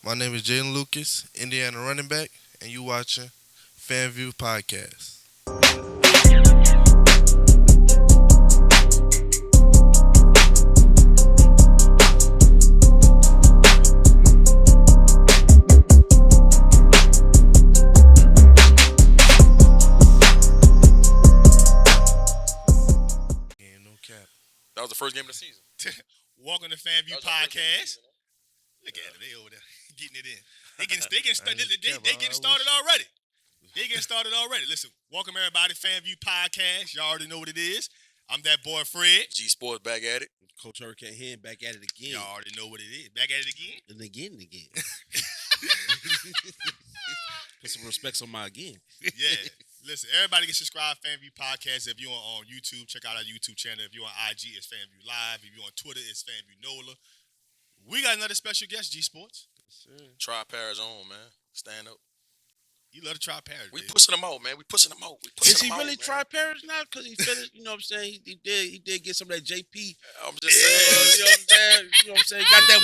My name is Jaylin Lucas, Indiana running back, and you watching FanView podcast. Yeah, no cap. That was the first game of the season. Welcome to That FanView was our first game of the Podcast. season, huh? Look at it, they over there getting it in. They I getting wish- started already. They getting started already. Listen, welcome everybody, FanView Podcast. Y'all already know what it is. I'm that boy Fred. G Sports back at it. Coach Hurricane here, back at it again. Y'all already know what it is. Back at it again. And again and again. Put some respects on my again. Yeah. Listen, everybody can subscribe to FanView Podcast. If you're on YouTube, check out our YouTube channel. If you're on IG, it's FanView Live. If you're on Twitter, it's FanView NOLA. We got another special guest, G Sports. Try Paris on, man. Stand up. You love to try Paris. We baby. pushing them out, man. We pushing them out. Is he really try Paris now? Because he finished, you know what I'm saying? He did get some of that JP. I'm just saying. You know what I'm saying? You know what I'm saying? Got that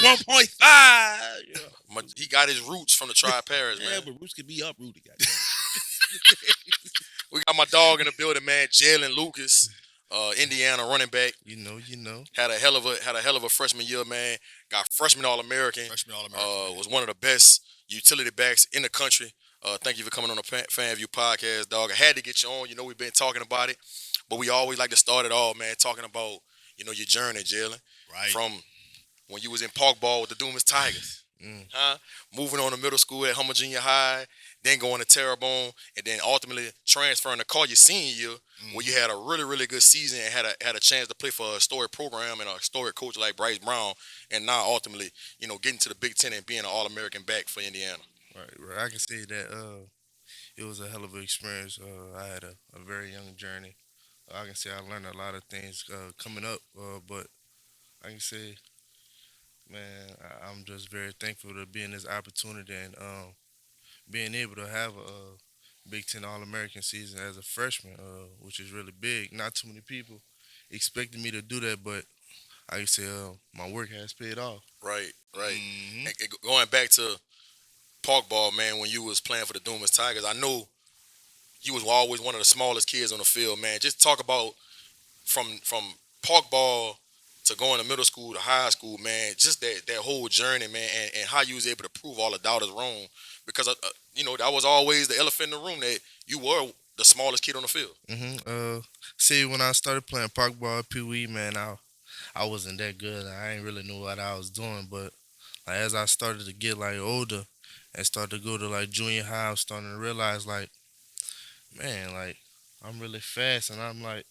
1.5. You know. He got his roots from the Tri Paris, Yeah, man. but roots can be uprooted, goddamn. We got my dog in the building, man. Jaylin Lucas, Indiana running back. You know. Had a hell of a freshman year, man. Got freshman All-American. Freshman All-American. Was one of the best utility backs in the country. Thank you for coming on the FanView podcast, dog. I had to get you on. You know, we've been talking about it, but we always like to start it all, man, talking about, you know, your journey, Jaylin. Right. From when you was in park ball with the Dumas Tigers, moving on to middle school at Hummer Junior High, then going to Terrebonne, and then ultimately transferring to Collier senior year, where you had a really, really good season and had a chance to play for a historic program and a historic coach like Bryce Brown, and now ultimately, you know, getting to the Big Ten and being an All-American back for Indiana. Right. I can say that it was a hell of an experience. I had a very young journey. I can say I learned a lot of things coming up, but I can say, man, I'm just very thankful to be in this opportunity and being able to have a Big Ten All-American season as a freshman, which is really big. Not too many people expected me to do that, but I can say my work has paid off. Right. Mhm. And going back to park ball, man, when you was playing for the Dumas Tigers, I know you was always one of the smallest kids on the field, man. Just talk about from park ball to going to middle school to high school, man. Just that whole journey, man, and how you was able to prove all the doubters wrong. Because you know, that was always the elephant in the room, that you were the smallest kid on the field. See, when I started playing park ball at Pee Wee, man, I wasn't that good. I ain't really know what I was doing, but like, as I started to get like older and started to go to like junior high, I was starting to realize like, man, like I'm really fast, and I'm like,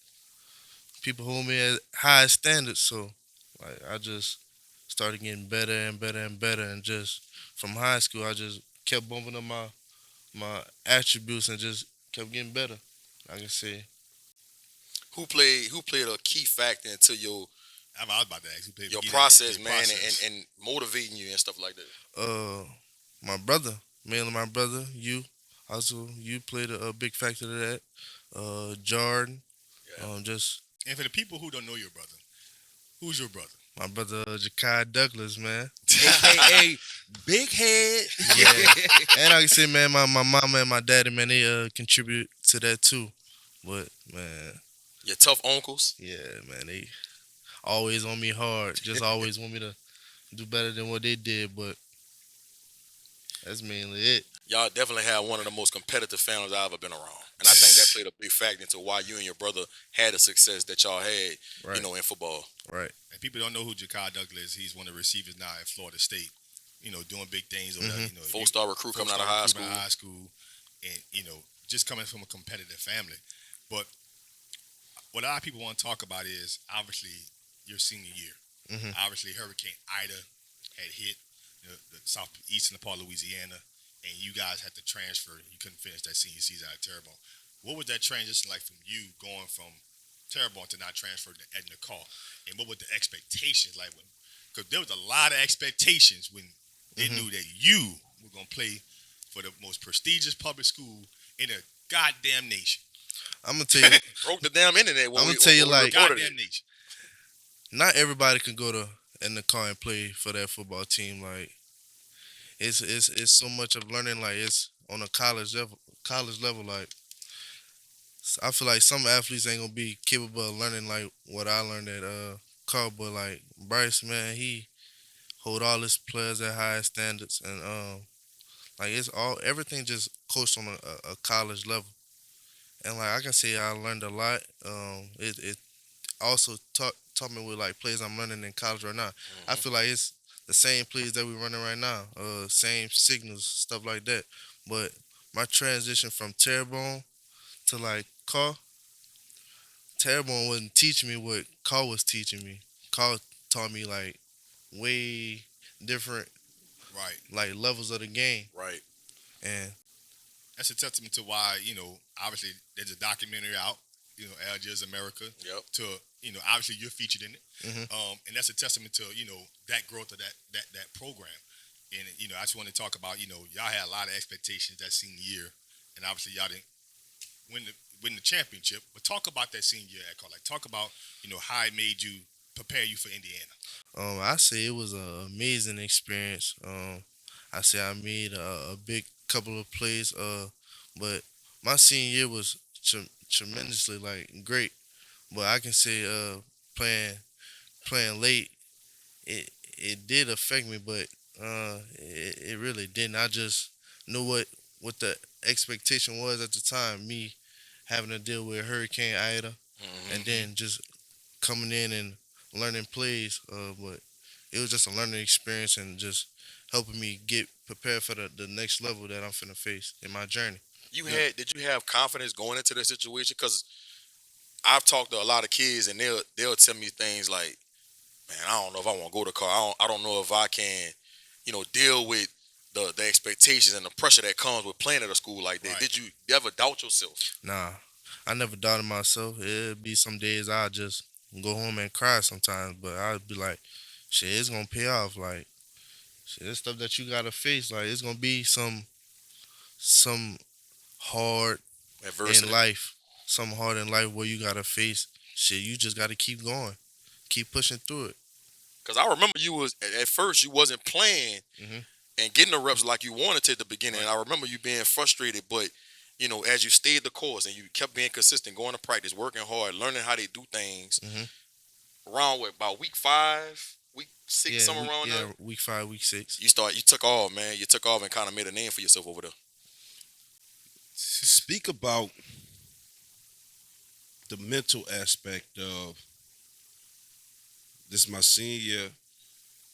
people hold me at high standards, so like I just started getting better and better and better, and just from high school I just kept bumping up my attributes and just kept getting better. I can say Who played a key factor into your I was about to ask who played your beginning, process, your man, process. and motivating you and stuff like that? my brother, mainly my brother, you played a big factor to that. Jordan, Yeah. just And for the people who don't know your brother, who's your brother? my brother Jakai Douglas, man. AKA Big Head. Yeah, and I can say, man, my mama and my daddy, man, they contribute to that too. But man, Your tough uncles. yeah, man, they always on me hard. Just always want me to do better than what they did. But that's mainly it. Y'all definitely had one of the most competitive families I've ever been around. And I think that played a big factor into why you and your brother had the success that y'all had, Right. you know, in football. Right. And people don't know who Jakai Douglas is. He's one of the receivers now at Florida State. You know, doing big things over there. You know, Four-star recruit coming out of high school. High school, and you know, just coming from a competitive family. But what a lot of people want to talk about is obviously your senior year. Mhm. Obviously, Hurricane Ida had hit the southeastern part of Louisiana, and you guys had to transfer. You couldn't finish that senior season out of Terrebonne. What was that transition like from you going from Terrebonne to not transferring to Edna Call? And what were the expectations like? Because there was a lot of expectations when they knew that you were going to play for the most prestigious public school in the goddamn nation. I'm gonna tell you, Broke the damn internet. I'm gonna tell you, like, Goddamn nation. not everybody can go to in the car and play for that football team. Like, it's so much of learning like it's on a college level like I feel like some athletes ain't gonna be capable of learning like what I learned at college, but like Bryce, man, he hold all his players at high standards, and like it's all everything just coached on a college level, and like I can say I learned a lot. It also taught me with like plays I'm learning in college right now. I Hmm. feel like it's the same plays that we running right now, same signals, stuff like that. But my transition from Terrebonne to like Carl, Terrebonne wasn't teaching me what Carl was teaching me. Carl taught me like way different Right. like levels of the game, Right. and That's a testament to why, obviously there's a documentary out, Algiers America, Yep. to, obviously you're featured in it. hmm And that's a testament to, that growth of that program. And, I just want to talk about, y'all had a lot of expectations that senior year, and obviously y'all didn't win the championship. But talk about that senior year at Carl. Like, talk about, how it made you prepare you for Indiana. I say it was an amazing experience. I say I made a big couple of plays. But my senior year was tremendously like great. But I can say playing playing late, it did affect me, but it really didn't. I just knew what the expectation was at the time. Me having to deal with Hurricane Ida, and Hmm. then just coming in and learning plays. But it was just a learning experience and just helping me get prepared for the next level that I'm finna face in my journey. Yeah. Did you have confidence going into that situation? Because I've talked to a lot of kids and they'll tell me things like, man, I don't know if I want to go to car. I don't know if I can, deal with the expectations and the pressure that comes with playing at a school like that. Right. Did you ever doubt yourself? Nah, I never doubted myself. It'd be some days I just go home and cry sometimes, but I'd be like, shit, it's gonna pay off. Like, shit, this stuff that you gotta face, like, it's gonna be some hard in Adversity. life, some hard in life where you gotta face shit. You just gotta keep going, keep pushing through it. Because I remember you was at first you wasn't playing hmm and getting the reps like you wanted to at the beginning. And Right. I remember you being frustrated, but as you stayed the course and you kept being consistent, going to practice, working hard, learning how they do things, hmm around what about week 5, week 6, Yeah, somewhere around there, week 5, week 6. you took off, man. You took off and kind of made a name for yourself over there. Speak about the mental aspect of this is my senior year.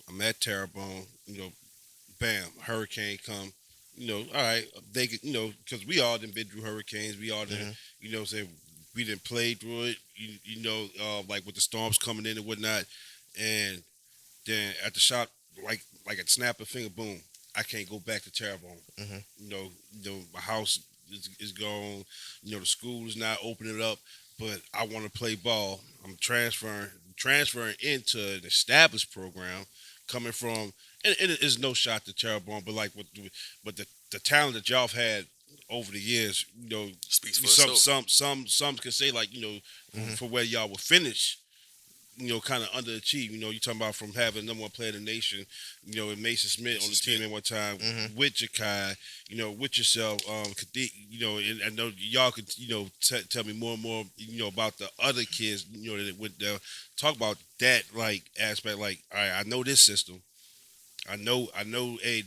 I'm at Terrebonne. Bam, hurricane come. All right, they could, because we all done been through hurricanes. We all done, hmm say we didn't play through it. Like with the storms coming in and whatnot, and then at the shot, like a snap of finger, boom, I can't go back to Terrebonne. hmm My house is gone. The school is not opening up, but I want to play ball. I'm transferring into an established program, coming from, and it is no shot to Terrebonne, but like but the talent that y'all have had over the years, Speaks for some itself. some some some can say like hmm for where y'all will finish, kind of underachieved. You're talking about from having number one player in the nation, and Mason Smith on the team at one time hmm with Jakai, with yourself, and I know y'all could, tell me more and more, about the other kids, that went there. Talk about that, like, aspect, like, all right, I know this system. Hey,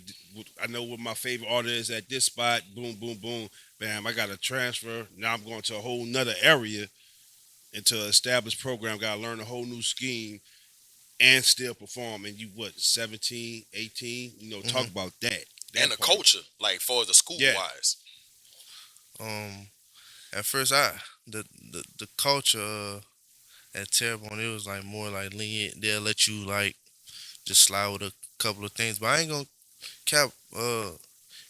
I know what my favorite order is at this spot. Boom, boom, boom. Bam, I got to transfer. Now I'm going to a whole nother area into an established program, got to learn a whole new scheme and still perform. And you, what, 17, 18? Talk hmm about that. And That the part. culture, like far as the school Yeah. wise. Um, at first, the culture at Terrebonne, it was like more like lenient. They'll let you like just slide with a couple of things, but I ain't gonna cap.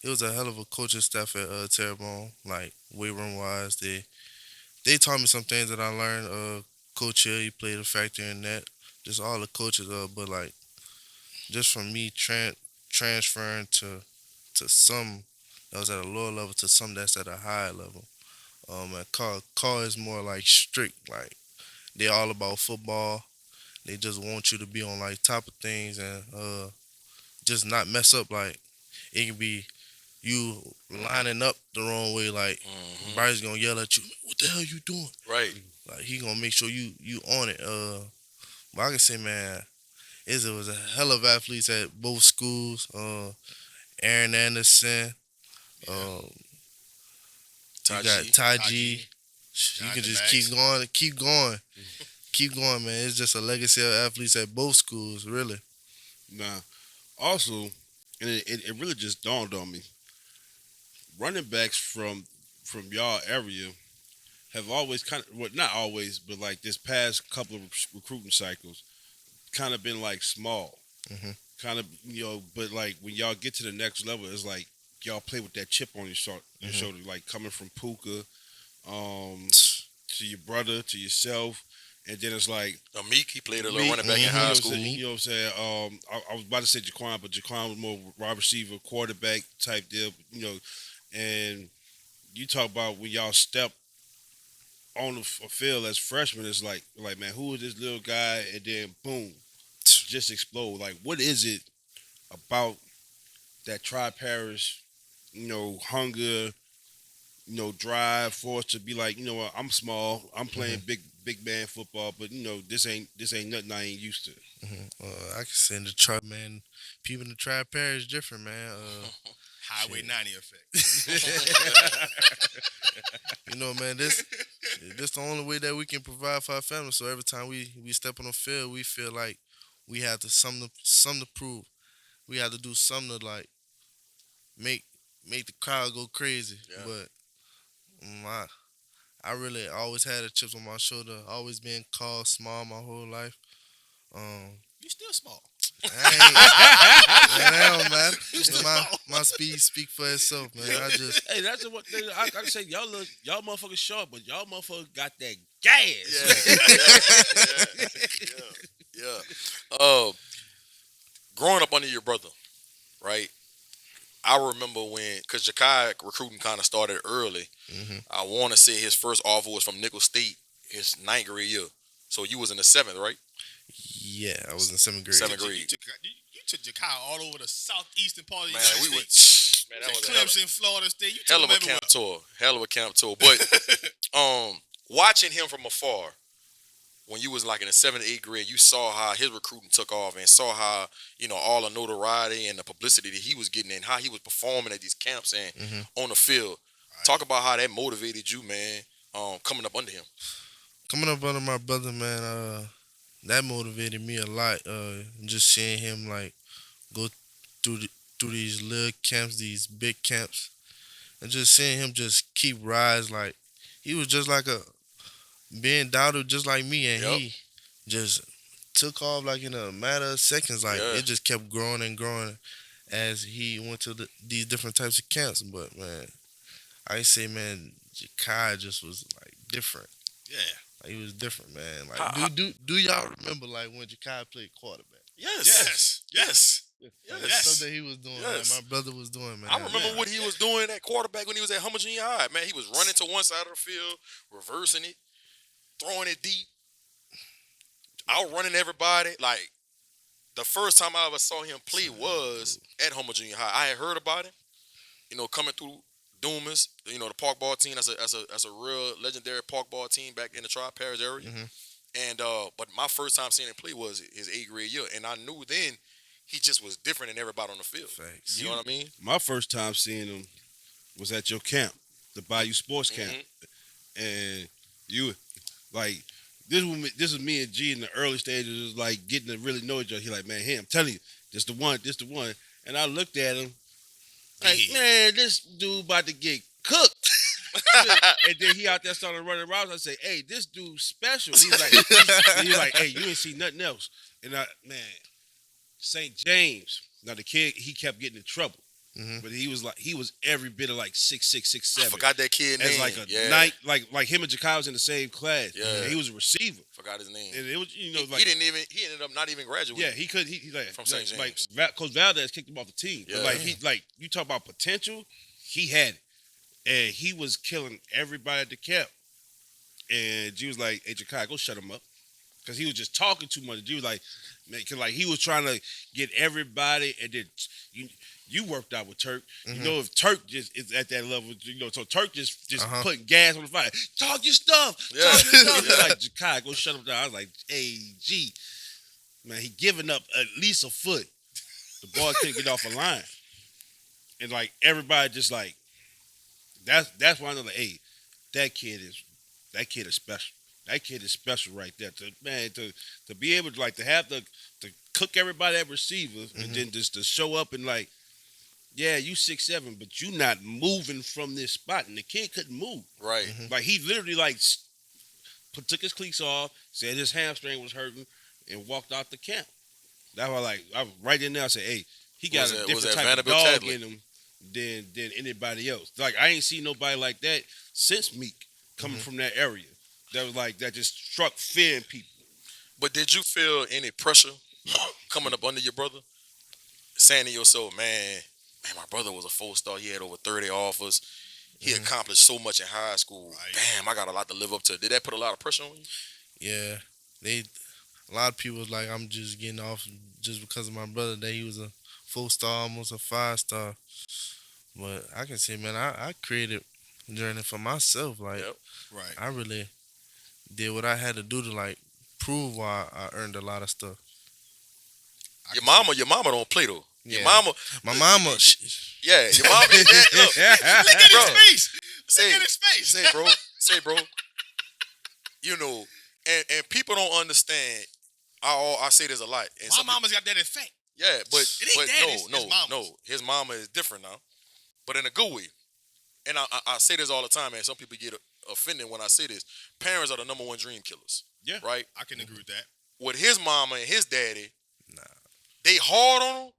It was a hell of a coaching staff at Terrebonne, like weight room wise. They taught me some things that I learned. Coach Hill, he played a factor in that. Just all the coaches, but like just from me transferring to some that was at a lower level to some that's at a higher level. And call is more like strict. Like they all about football. They just want you to be on like top of things and just not mess up. Like It can be you lining up the wrong way. Like Bryce gonna yell at you, "What the hell you doing?" Right. Like he gonna make sure you on it. But I can say, man, it was a hell of athletes at both schools. Aaron Anderson. Um, you got Taji. Ty Taji, G. You can Jonathan just Max. keep going, man. It's just a legacy of athletes at both schools, really. Now, also, and it really just dawned on me. Running backs from y'all area have always kind of, well, not always, but like this past couple of recruiting cycles, kind of been like small, Mhm. kind of But like when y'all get to the next level, it's like y'all play with that chip on your shoulder, like coming from Puka, to your brother, to yourself, and then it's like Meek, he played a little me, running back in Mhm. high you know school. what I'm saying? I was about to say Jaquan, but Jaquan was more wide receiver, quarterback type deal, And you talk about when y'all step on the field as freshmen, it's like man, who is this little guy? And then boom, just explode. Like, what is it about that tri-parish, hunger, drive for us to be like, what, I'm small, I'm playing big man football, but this ain't nothing I ain't used to. I can say in the trap, man. People in the trap pair is different, man. Highway Shit. 90 effect. Man, this the only way that we can provide for our family. So every time we step on the field, we feel like we have to something to prove. We have to do something to like make make the crowd go crazy. Yeah. But I really always had the chips on my shoulder. Always been called small my whole life. You still small. That don't matter. You still My small. my speed speak for itself, man. I just Hey, that's what I can say. Y'all motherfuckers short, but y'all motherfuckers got that gas. Yeah. Growing up under your brother, right? I remember because Jakai recruiting kind of started early. Mhm. I want to say his first offer was from Nickel State, his ninth grade year. So you was in the seventh, right? yeah, I was in seventh grade. Seventh grade. You took Jakai all over the southeastern part of the Man, United we went. States. Man, that was a Clemson, Florida State. You hell took of him a everywhere. Hell of a camp tour. But watching him from afar, when you was like in the 7th, 8th grade, you saw how his recruiting took off and saw how, all the notoriety and the publicity that he was getting and how he was performing at these camps and Mhm. on the field. Talk about how that motivated you, man, coming up under him. Coming up under my brother, man, that motivated me a lot. Just seeing him like go through through these little camps, these big camps, and just seeing him just keep rise. Like he was just like a being doubted, just like me, and Yep. he just took off like in a matter of seconds. Like Yeah. it just kept growing and growing as he went to these different types of camps. But man, I say, man, Jakai just was like different. Yeah. Like, he was different, man. Like, How- do y'all remember like when Jakai played quarterback? Yes. Yes. Like, Yes. something he was doing, Yes. like my brother was doing, man. I remember what he was doing at quarterback when he was at Hummer Junior High. Man, he was running to one side of the field, reversing it, throwing it deep, outrunning everybody. Like, the first time I ever saw him play was at Hummer Junior High. I had heard about him, coming through Doomers, the park ball team. That's a real legendary park ball team back in the Tri-Parish area. Mhm. And but my first time seeing him play was his 8th grade year, and I knew then he just was different than everybody on the field. Facts. You know what I mean? My first time seeing him was at your camp, the Bayou Sports Camp, and you like this was me and G in the early stages, like getting to really know each other. He like, man, hey, I'm telling you, this the one. And I looked at him like, man, this dude about to get cooked. And then he out there started running around. I say, hey, this dude's special. He's like, hey, you ain't seen nothing else. And St. James. Now the kid, he kept getting in trouble. Mhm. But he was every bit of like 6'6", 6'7". I forgot that kid As name. like a yeah. night, like him and Jakai was in the same class. Yeah. And he was a receiver. Forgot his name. And it was, He ended up not even graduating. yeah, he could, he like, From St. like James. Coach Valdez kicked him off the team. Yeah. But like you talk about potential, he had it. And he was killing everybody at the camp. And G was like, hey, Jakai, go shut him up. Because he was just talking too much. G was like, man, cause like he was trying to get everybody, and then You worked out with Turk. Mhm. You know if Turk just is at that level, so Turk just Uh-huh. putting gas on the fire. Talk your stuff. Yeah. Talk your stuff. Yeah. Like Jakai, go shut him down. I was like, hey, G, man, he giving up at least a foot. The ball couldn't get off a line, and like everybody just like that's why I'm like, hey, that kid is special. That kid is special right there. To be able to like to have to cook everybody at receivers and then just to show up and like, yeah, you 6'7", but you not moving from this spot, and the kid couldn't move. Right. Like he literally like took his cleats off, said his hamstring was hurting, and walked out the camp. That's why like I was right in there. I said, hey, he got a different type of Vanderbilt dog Tadley? in him than anybody else. Like I ain't seen nobody like that since Meek coming from that area. That was like that just struck fear in people. But did you feel any pressure coming up under your brother? Saying to yourself, man, my brother was a 4-star. He had over 30 offers. He accomplished so much in high school. Right. Damn, I got a lot to live up to. Did that put a lot of pressure on you? Yeah, a lot of people was like, I'm just getting off just because of my brother that he was a 4-star, almost a 5-star. But I can say, man, I created a journey for myself. Like Yep. Right. I really did what I had to do to like prove why I earned a lot of stuff. Your mama don't play though. Your Yeah. mama, My mama, yeah, your mama and dad, look, Look at Bro. his face. Say- Look at his face. say bro, you know, and people don't understand. I say this a lot. And My some mama's got that effect. people- yeah, but It ain't daddy's, it's mama's. no, his mama is different now, but in a good way. And I say this all the time, man. Some people get offended when I say this. Parents are the number one dream killers. Yeah. Right. I can agree with that. With his mama and his daddy, Nah. they hard on them,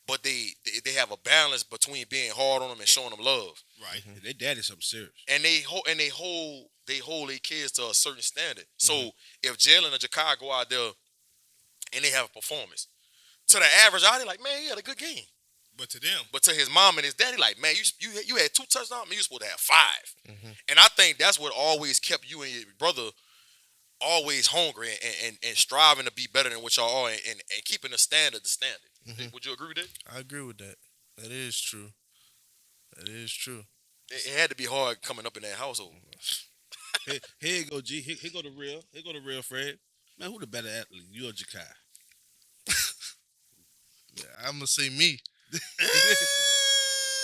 but they have a balance between being hard on them and showing them love. Right. They daddy something serious. And they hold their kids to a certain standard. So if Jaylin or Jakai go out there and they have a performance, to the average eye, they like, man, he had a good game. But to them, But to his mom and his daddy, like, man, you had 2 touchdowns, man, you supposed to have 5. Mhm. And I think that's what always kept you and your brother always hungry and striving to be better than what y'all are and keeping the standard. Mhm. Would you agree with that? I agree with that. That is true. That is true. It had to be hard coming up in that household. Here you go, G. Here go the real. Here go the real Fred. Man, who the better athlete? You or Jakai? Yeah, I'm gonna say me.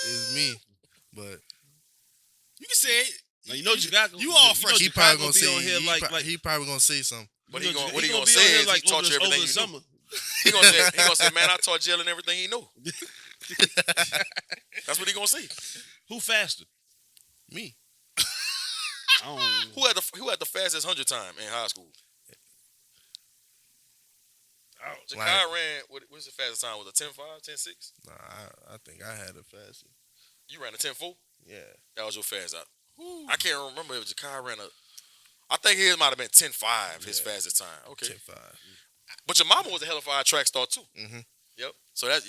It's me. But you can say it. Now, you know Jakai. You all know fresh. he Jakai probably gonna gonna be say on here he probably gonna say something. What you he know, gonna what he gonna be on say here is he taught you over everything the you summer. knew. He gonna say, man, I taught Jaylin everything he knew. That's what he gonna say. Who faster? Me. I don't. Who had the fastest 100 time in high school? Jakai Like- ran. What's the fastest time? Was it 10.5, 10.6? Nah, I think I had it faster. You ran a 10.4. Yeah. That was your fast out. I can't remember if Jakai ran a. I think his might have been 10.5. His Yeah. fastest time. Okay, 10-5. but your mama was a hell of a track star too. Mhm. Yep. So that's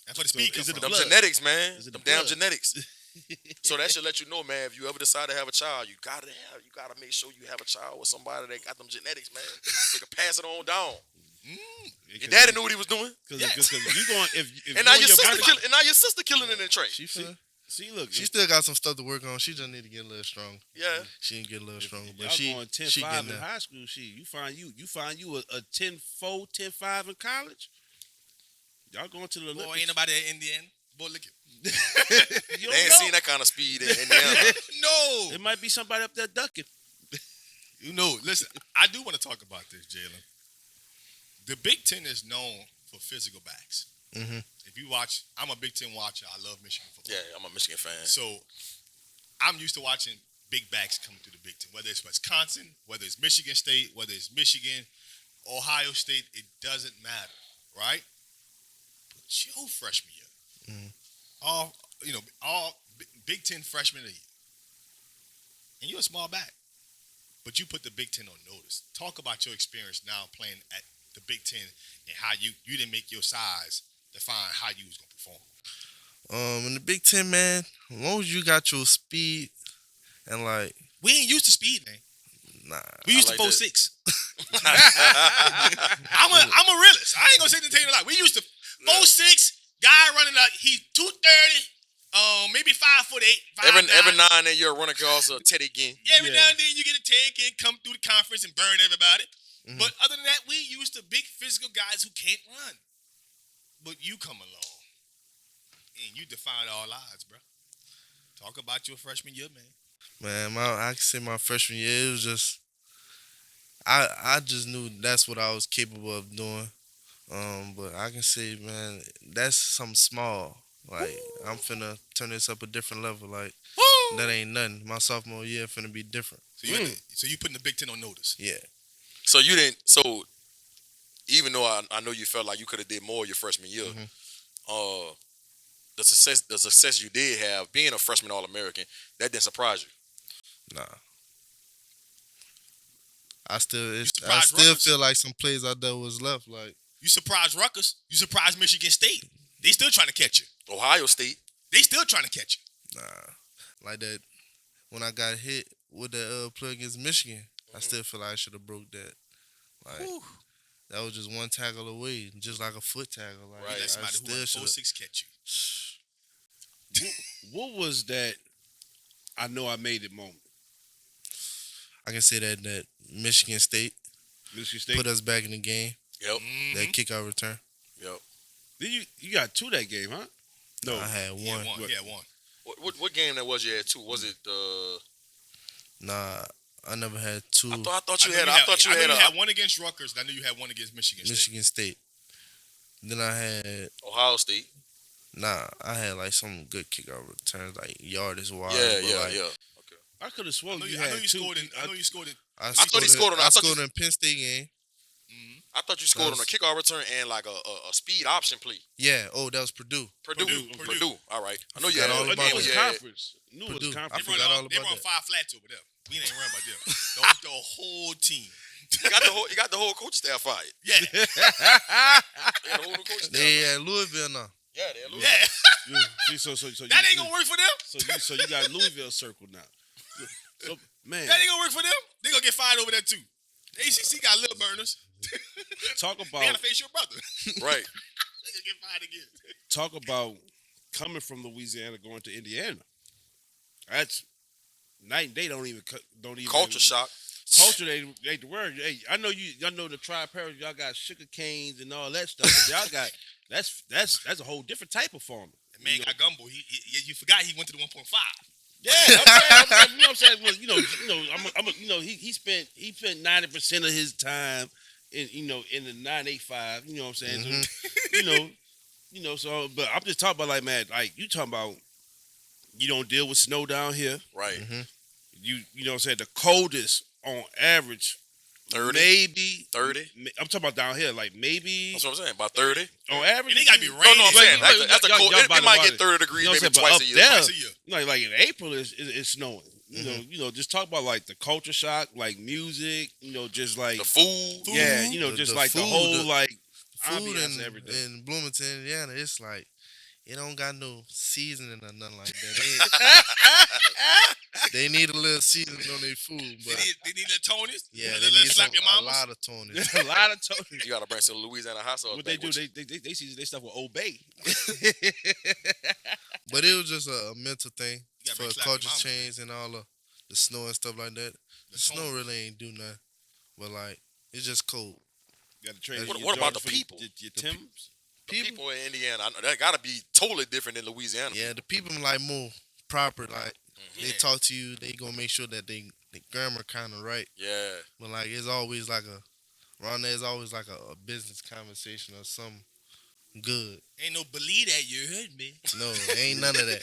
That's where the speed comes is it from. the them blood? genetics, man. Is it the Them damn blood? genetics. So that should let you know, man. If you ever decide to have a child, you gotta make sure you have a child with somebody that got them genetics, man. They can pass it on down. Your daddy knew what he was doing, Because you going if and now you your sister killing it in track. She feel, see look she still got some stuff to work on. She just need to get a little stronger. Yeah. She need to get a little stronger, but y'all she going 10-5 she getting in there. high school. You find you a 10-4, 10-5 in college. Y'all going to the Olympics? Boy, ain't nobody at Indiana. Boy, look at You They don't ain't know. seen that kind of speed in Indiana. No. It might be somebody up there ducking. You know, listen, I do want to talk about this, Jaylin. The Big Ten is known for physical backs. Mhm. If you watch, I'm a Big Ten watcher. I love Michigan football. Yeah, I'm a Michigan fan. So I'm used to watching big backs come through the Big Ten, whether it's Wisconsin, whether it's Michigan State, whether it's Michigan, Ohio State, it doesn't matter, right? But your freshman year, Mhm. all Big Ten freshman of the year, and you're a small back, but you put the Big Ten on notice. Talk about your experience now playing at the Big Ten and how you didn't make your size define how you was gonna perform. In the Big Ten, man, as long as you got your speed and like, We ain't used to speed, man. nah, We used like to that. 4.6. I'm a realist. I ain't gonna say the thing like we used to 4.6, got guy running up, he's 230, maybe 5'8", 5'9". Every now and then you're running across a Teddy Ginn. Every now and then you get a take and come through the conference and burn everybody. Mhm. But other than that, we used to big physical guys who can't run. But you come along and you defied all odds, bro. Talk about your freshman year, man. Man, I can say my freshman year, it was just I just knew that's what I was capable of doing. But I can say, man, that's something small. Like I'm finna turn this up a different level. Like that ain't nothing. My sophomore year finna be different. So you putting the Big Ten on notice. Yeah. So you didn't. So even though I know you felt like you could have did more your freshman year, the success you did have being a freshman All-American, that didn't surprise you. Nah. I still surprised Rutgers? feel like some plays out there was left. Like You surprised Rutgers. You surprised Michigan State. They still trying to catch you. Ohio State. They still trying to catch you. nah, like that when I got hit with the play against Michigan, I still feel like I should have broke that. Like that was just one tackle away, just like a foot tackle. Like Right. Let I somebody who still won should. 4-6 catch you. What was that? I know I made it moment. I can say that Michigan State Michigan State. put us back in the game. Yep. That kickout return. Yep. Then you got two that game, huh? No, I had Yeah, one. one. Yeah, one. What game that was you had two? Was it? Nah, I never had two. I thought you I had. know I thought you I know had. you had one against Rutgers. And I knew you had one against Michigan State. Michigan State. Then I had Ohio State. I had like some good kickout returns, like yardage wise. Yeah, but yeah, like, yeah. I could have I sworn know you I know had you two. scored in. I know you scored in. I thought he scored on- I I thought scored you- in Penn State game. I thought you scored on a kickoff return and like a speed option play. Yeah. Oh, that was Purdue. Purdue. Purdue. All right. I know you Forgot had all a I about knew game it was where you had. conference. I knew it was Purdue. conference. I forgot all They about run that. 5 flats over there. We ain't worried about them. the whole team. You got the whole coach staff fired. Yeah. You got the whole coach staff. They at Louisville now. Yeah, they're losing. Yeah. See, so That ain't gonna work for them. So you got Louisville circled now. So man, That ain't gonna work for them. They gonna get fired over there too. The ACC got little burners. talk They about gotta face your brother. Right. They gonna get fired again. talk about coming from Louisiana going to Indiana. That's night. They don't even Culture shock. Culture ain't the word. Hey, I know the tri-parents, y'all got sugar canes and all that stuff. But y'all got that's a whole different type of farming. The man got gumbo. You forgot he went to the 1.5. Yeah, I'm saying, you know what I'm saying? Well, he spent 90% of his time in the 985. You know what I'm saying? So, so but I'm just talking about like, man, like you talking about you don't deal with snow down here. Right. You know what I'm saying? The coldest on average 30. maybe 30. I'm talking about down here, like maybe That's what I'm saying. About 30. on average. And they gotta be No, raining. I'm saying Y'all- that's a y'all- cold. y'all It by the might water. get 30 degrees You know what maybe I'm saying? But twice up a year. there, Twice a year. like in April it's snowing. You know, just talk about like the culture shock, like music, just like The food. yeah, just The like the food, whole the like Food ambiance and everything. in Bloomington, Indiana, it's like it don't got no seasoning or nothing like that. They need a little seasoning on their food, They but need a Tony's. yeah, Let they need slap your a mama. lot of toning. a lot of total. You gotta bring some Louisiana hot sauce. What they back do, with you. they season their stuff with Old Bay. But it was just a mental thing You gotta for bring slap your culture mama. change and all the snow and stuff like that. The snow tone. really ain't do nothing, but like it's just cold. You got to train. What your about daughters the for people? Your Timbs. The people in Indiana, I know that gotta be totally different than Louisiana. Yeah, the people like more proper. Like they Yeah. talk to you, they gonna make sure that the grammar kind of right. Yeah. But like it's always like around there is always like a business conversation or something good. Ain't no believe that you heard me. No, ain't none of that.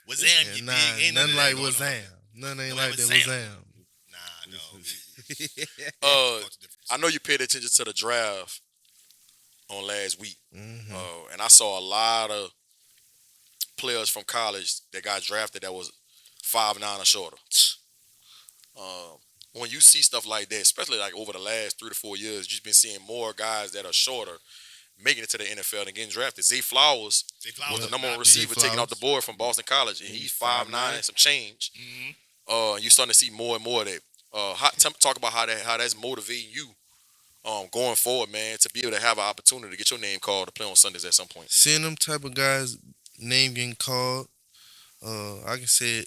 Wazam, Yeah, you nah, dig? Ain't nothing none like of that going on. Wazam. None ain't No, like that Wazam. Wazam. Nah, no. I know you paid attention to the draft on last week, Mm-hmm. and I saw a lot of players from college that got drafted that was 5'9" or shorter. When you see stuff like that, especially like over the last 3 to 4 years, you've been seeing more guys that are shorter making it to the NFL and getting drafted. Zay Flowers was the number one receiver taken off the board from Boston College, and he's 5'9" and some change. Mm-hmm. You're starting to see more and more of that. Talk about how that's motivating you going forward, man, to be able to have an opportunity to get your name called to play on Sundays at some point. Seeing them type of guys name getting called, I can say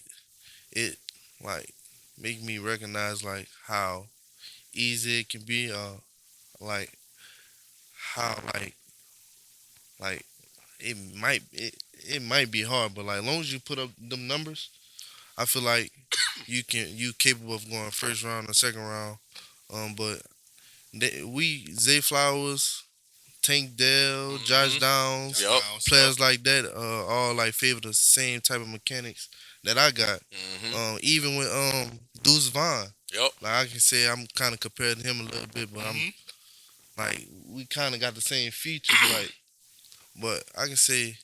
it like make me recognize like how easy it can be, like how like it might be hard, but like long as you put up them numbers, I feel like you capable of going first round or second round. But we Zay Flowers, Tank Dell, Josh Hmm. Downs, Yep. players like that, all like favor the same type of mechanics that I got. Hmm. Even with Deuce Vaughn, Yep. like I can say I'm kind of compared to him a little bit, but I'm Mhm. like we kind of got the same features, like. But I can say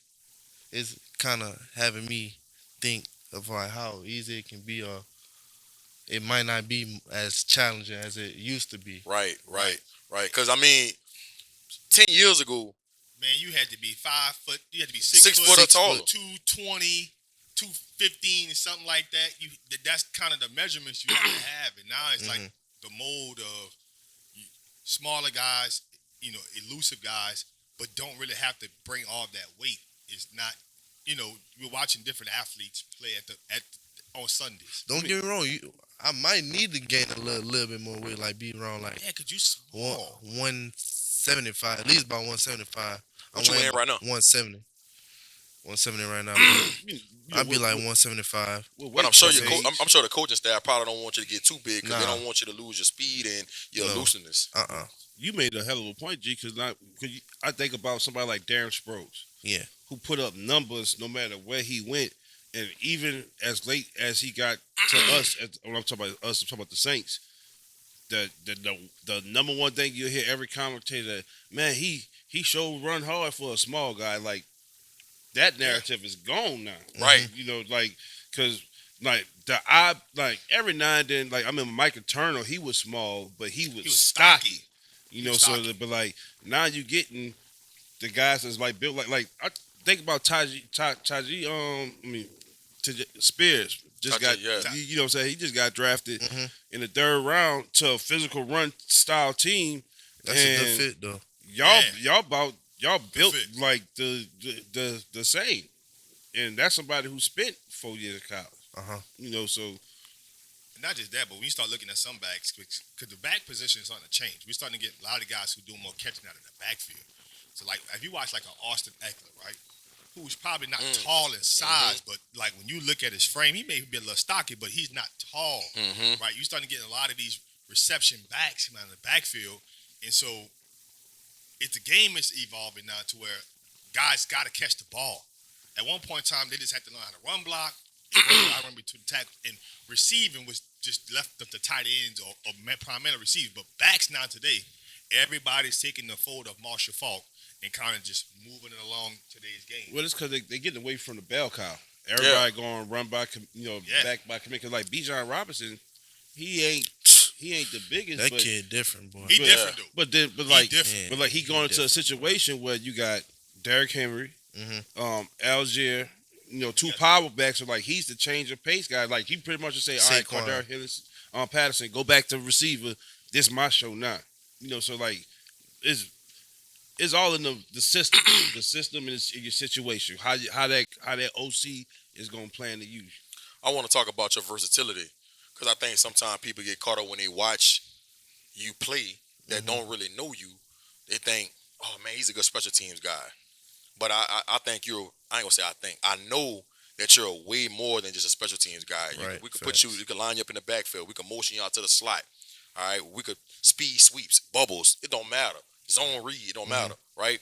it's kind of having me think of like how easy it can be, or it might not be as challenging as it used to be. Right. Right. Right. Because I mean, 10 years ago, Man, you had to be 5 foot. You had to be 6 foot or 6 foot, taller. 220, 215, and something like that. That's kind of the measurements you have to have. And now it's like Mhm. the mold of smaller guys, elusive guys, but don't really have to bring all that weight. It's not, you're watching different athletes play at on Sundays. Don't get me wrong, I might need to gain a little bit more weight, like be around like Yeah, cause you one small. 175, at least about 175. What you weighing right now? 170, 170 right now, but You I'd be like what, 175. But I'm sure your age? I'm sure the coaching staff probably don't want you to get too big because they Nah. don't want you to lose your speed and your No. looseness. You made a hell of a point, G. Because I think about somebody like Darren Sproles, Yeah. who put up numbers no matter where he went, and even as late as he got to us. When I'm talking about us, I'm talking about the Saints. The number one thing you hear every commentator, man, he showed run hard for a small guy. Like that narrative is gone now. Right. Like because like every now and then, like I remember Michael Turner, he was small, but he was stocky. So but like now you getting the guys that's like built like I think about Taji Spears just Taji, got yeah. you know what I'm saying, he just got drafted Hmm. in the third round to a physical run style team. That's a good And fit though. y'all built fit. like the same, and that's somebody who spent 4 years of college. So Not just that, but when you start looking at some backs, because the back position is starting to change. We're starting to get a lot of guys who do more catching out of the backfield. So, like, if you watch, like, an Austin Eckler, right, who's probably not tall in size, but, like, when you look at his frame, he may be a little stocky, but he's not tall, Mm-hmm. right? You're starting to get a lot of these reception backs out of the backfield. And so, the game is evolving now to where guys got to catch the ball. At one point in time, they just had to learn how to run block, I remember to the tackle, and receiving was just left up to tight ends or primarily receivers. But backs now today, everybody's taking the fold of Marshall Falk and kind of just moving it along today's game. well, it's because they getting away from the bell cow. Everybody going run by, Yeah. back by commit. Cause like Bijan Robinson, he ain't the biggest. That but, kid different, boy. He Yeah. different though. but like, different. but like he going into a situation where you got Derrick Henry, Algier, two Yeah. power backs. So like he's the change of pace guy. Like he pretty much just say, all right, Saquon. Cordell Hillis, Patterson, go back to receiver. This my show now. So like it's all in the system, the system and in your situation. How that OC is gonna plan to use. I want to talk about your versatility because I think sometimes people get caught up when they watch you play that don't really know you. They think, oh man, he's a good special teams guy. But I think I ain't gonna say I think. I know that you're way more than just a special teams guy. Right, We could put you, facts. we could line you up in the backfield. We could motion you out to the slot. All right. We could speed sweeps, bubbles. It don't matter. Zone read, it don't matter. Right.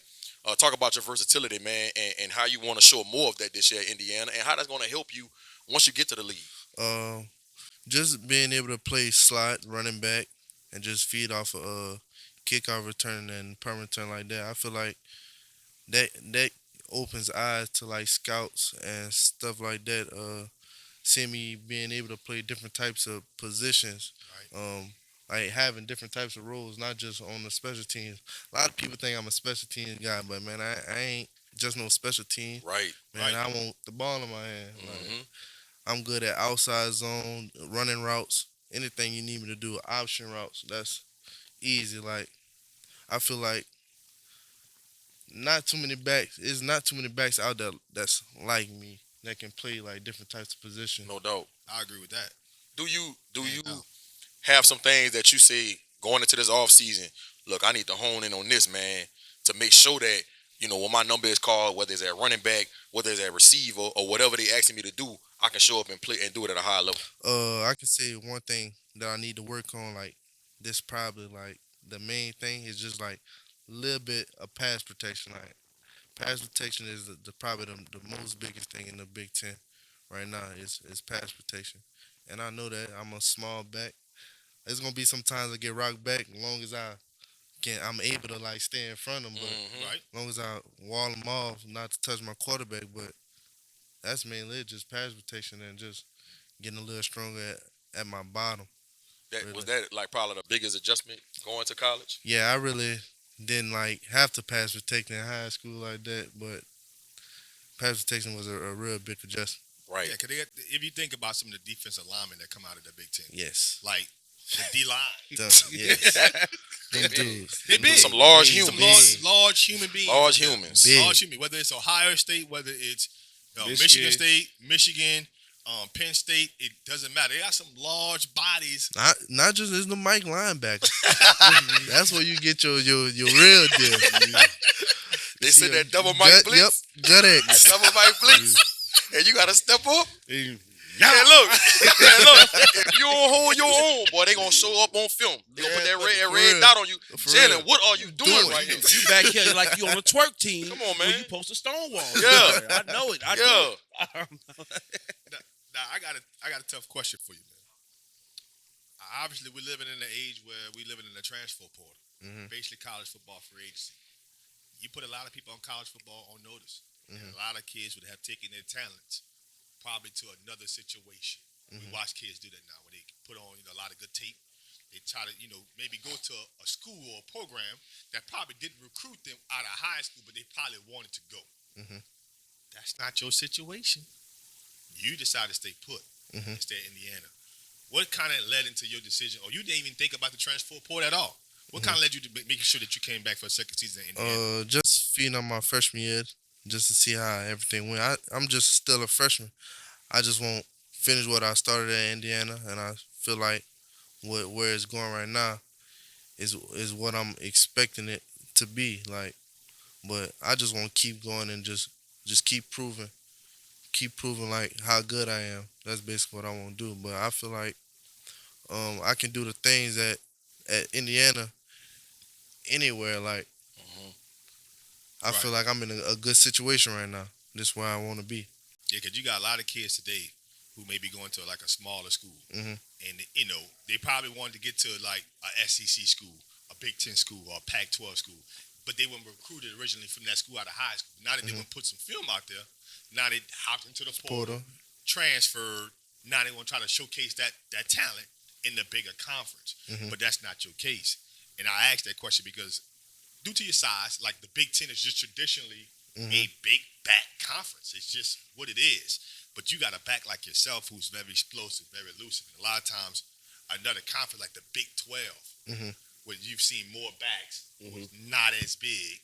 Talk about your versatility, man, and how you want to show more of that this year at Indiana and how that's going to help you once you get to the league. Uh, just being able to play slot, running back, and just feed off of kickoff return and punt return like that. I feel like that opens eyes to like scouts and stuff like that. Seeing me being able to play different types of positions, like having different types of roles, not just on the special teams. A lot of people think I'm a special teams guy, but man, I ain't just no special team. Right. Man, I want the ball in my hand. Like, Hmm. I'm good at outside zone, running routes, anything you need me to do, option routes. That's easy. Like I feel like not too many backs. It's not too many backs out there that's like me that can play like different types of positions. No doubt. I agree with that. Do you Hands down. have some things that you say going into this off season? Look, I need to hone in on this, man, to make sure that when my number is called, whether it's at running back, whether it's at receiver, or whatever they asking me to do, I can show up and play and do it at a high level. I can say one thing that I need to work on. Like this, probably like the main thing is just like a little bit of pass protection. Like pass protection is probably the most biggest thing in the Big Ten right now is pass protection. And I know that I'm a small back. There's gonna be some times I get rocked back. As long as I'm able to like stay in front of them. But Hmm. Right? as long as I wall them off, not to touch my quarterback. But that's mainly it, just pass protection and just getting a little stronger at my bottom. That was Really. that like probably the biggest adjustment going to college. Yeah, I really didn't like have to pass protection in high school like that, but pass protection was a real big adjustment. Right. Yeah, because if you think about some of the defensive linemen that come out of the Big Ten, Yes. like the D line, Yes. That- Them dudes. they big. Some large Big, Some humans. large human beings. Large humans. Big. Large human. Whether it's Ohio State, whether it's Michigan. Michigan State, Michigan, Penn State, it doesn't matter. They got some large bodies. Not just it's the Mike linebacker. That's where you get your real deal. They said that double Gut, Mike blitz. Yep, gut X. Double Mike blitz. And you gotta step up. And And look, if you don't hold your own, boy, they gonna show up on film. They gonna put that for red real. dot on you. For Jalen, real. what are you doing right here? You back here like you on a twerk team. Come on, When man. you post a Stonewall. Yeah. I know it. I Yeah. know it. Now I got a tough question for you, man. Obviously, we're living in an age where we're living in a transfer portal, Mhm. basically college football free agency. You put a lot of people on college football on notice, and Mhm. a lot of kids would have taken their talents probably to another situation. We Mhm. watch kids do that now when they put on a lot of good tape. They try to maybe go to a school or a program that probably didn't recruit them out of high school, but they probably wanted to go. Mhm. That's not your situation. You decided to stay put Mhm. and stay in Indiana. What kind of led into your decision, or you didn't even think about the transfer portal at all? What kind of led you to making sure that you came back for a second season in Indiana? Just feeding on my freshman year, just to see how everything went. I'm just still a freshman. I just won't finish what I started at Indiana, and I feel like where it's going right now is what I'm expecting it to be. Like, but I just want to keep going and just keep proving like how good I am. That's basically what I want to do. But I feel like I can do the things at Indiana anywhere. Like Mhm. I feel like I'm in a good situation right now. This is where I want to be. Yeah, because you got a lot of kids today who may be going to like a smaller school, Mhm. and they probably wanted to get to like a SEC school, a Big Ten school, or a Pac-12 school, but they weren't recruited originally from that school out of high school. Now that they want to put some film out there, now they hopped into the portal, Porter. transferred. Now they want to try to showcase that talent in the bigger conference, Mhm. but that's not your case. And I asked that question because due to your size, like the Big Ten is just traditionally a big back conference. It's just what it is. But you got a back like yourself who's very explosive, very elusive. And a lot of times, another conference like the Big 12, Mhm. where you've seen more backs who's not as big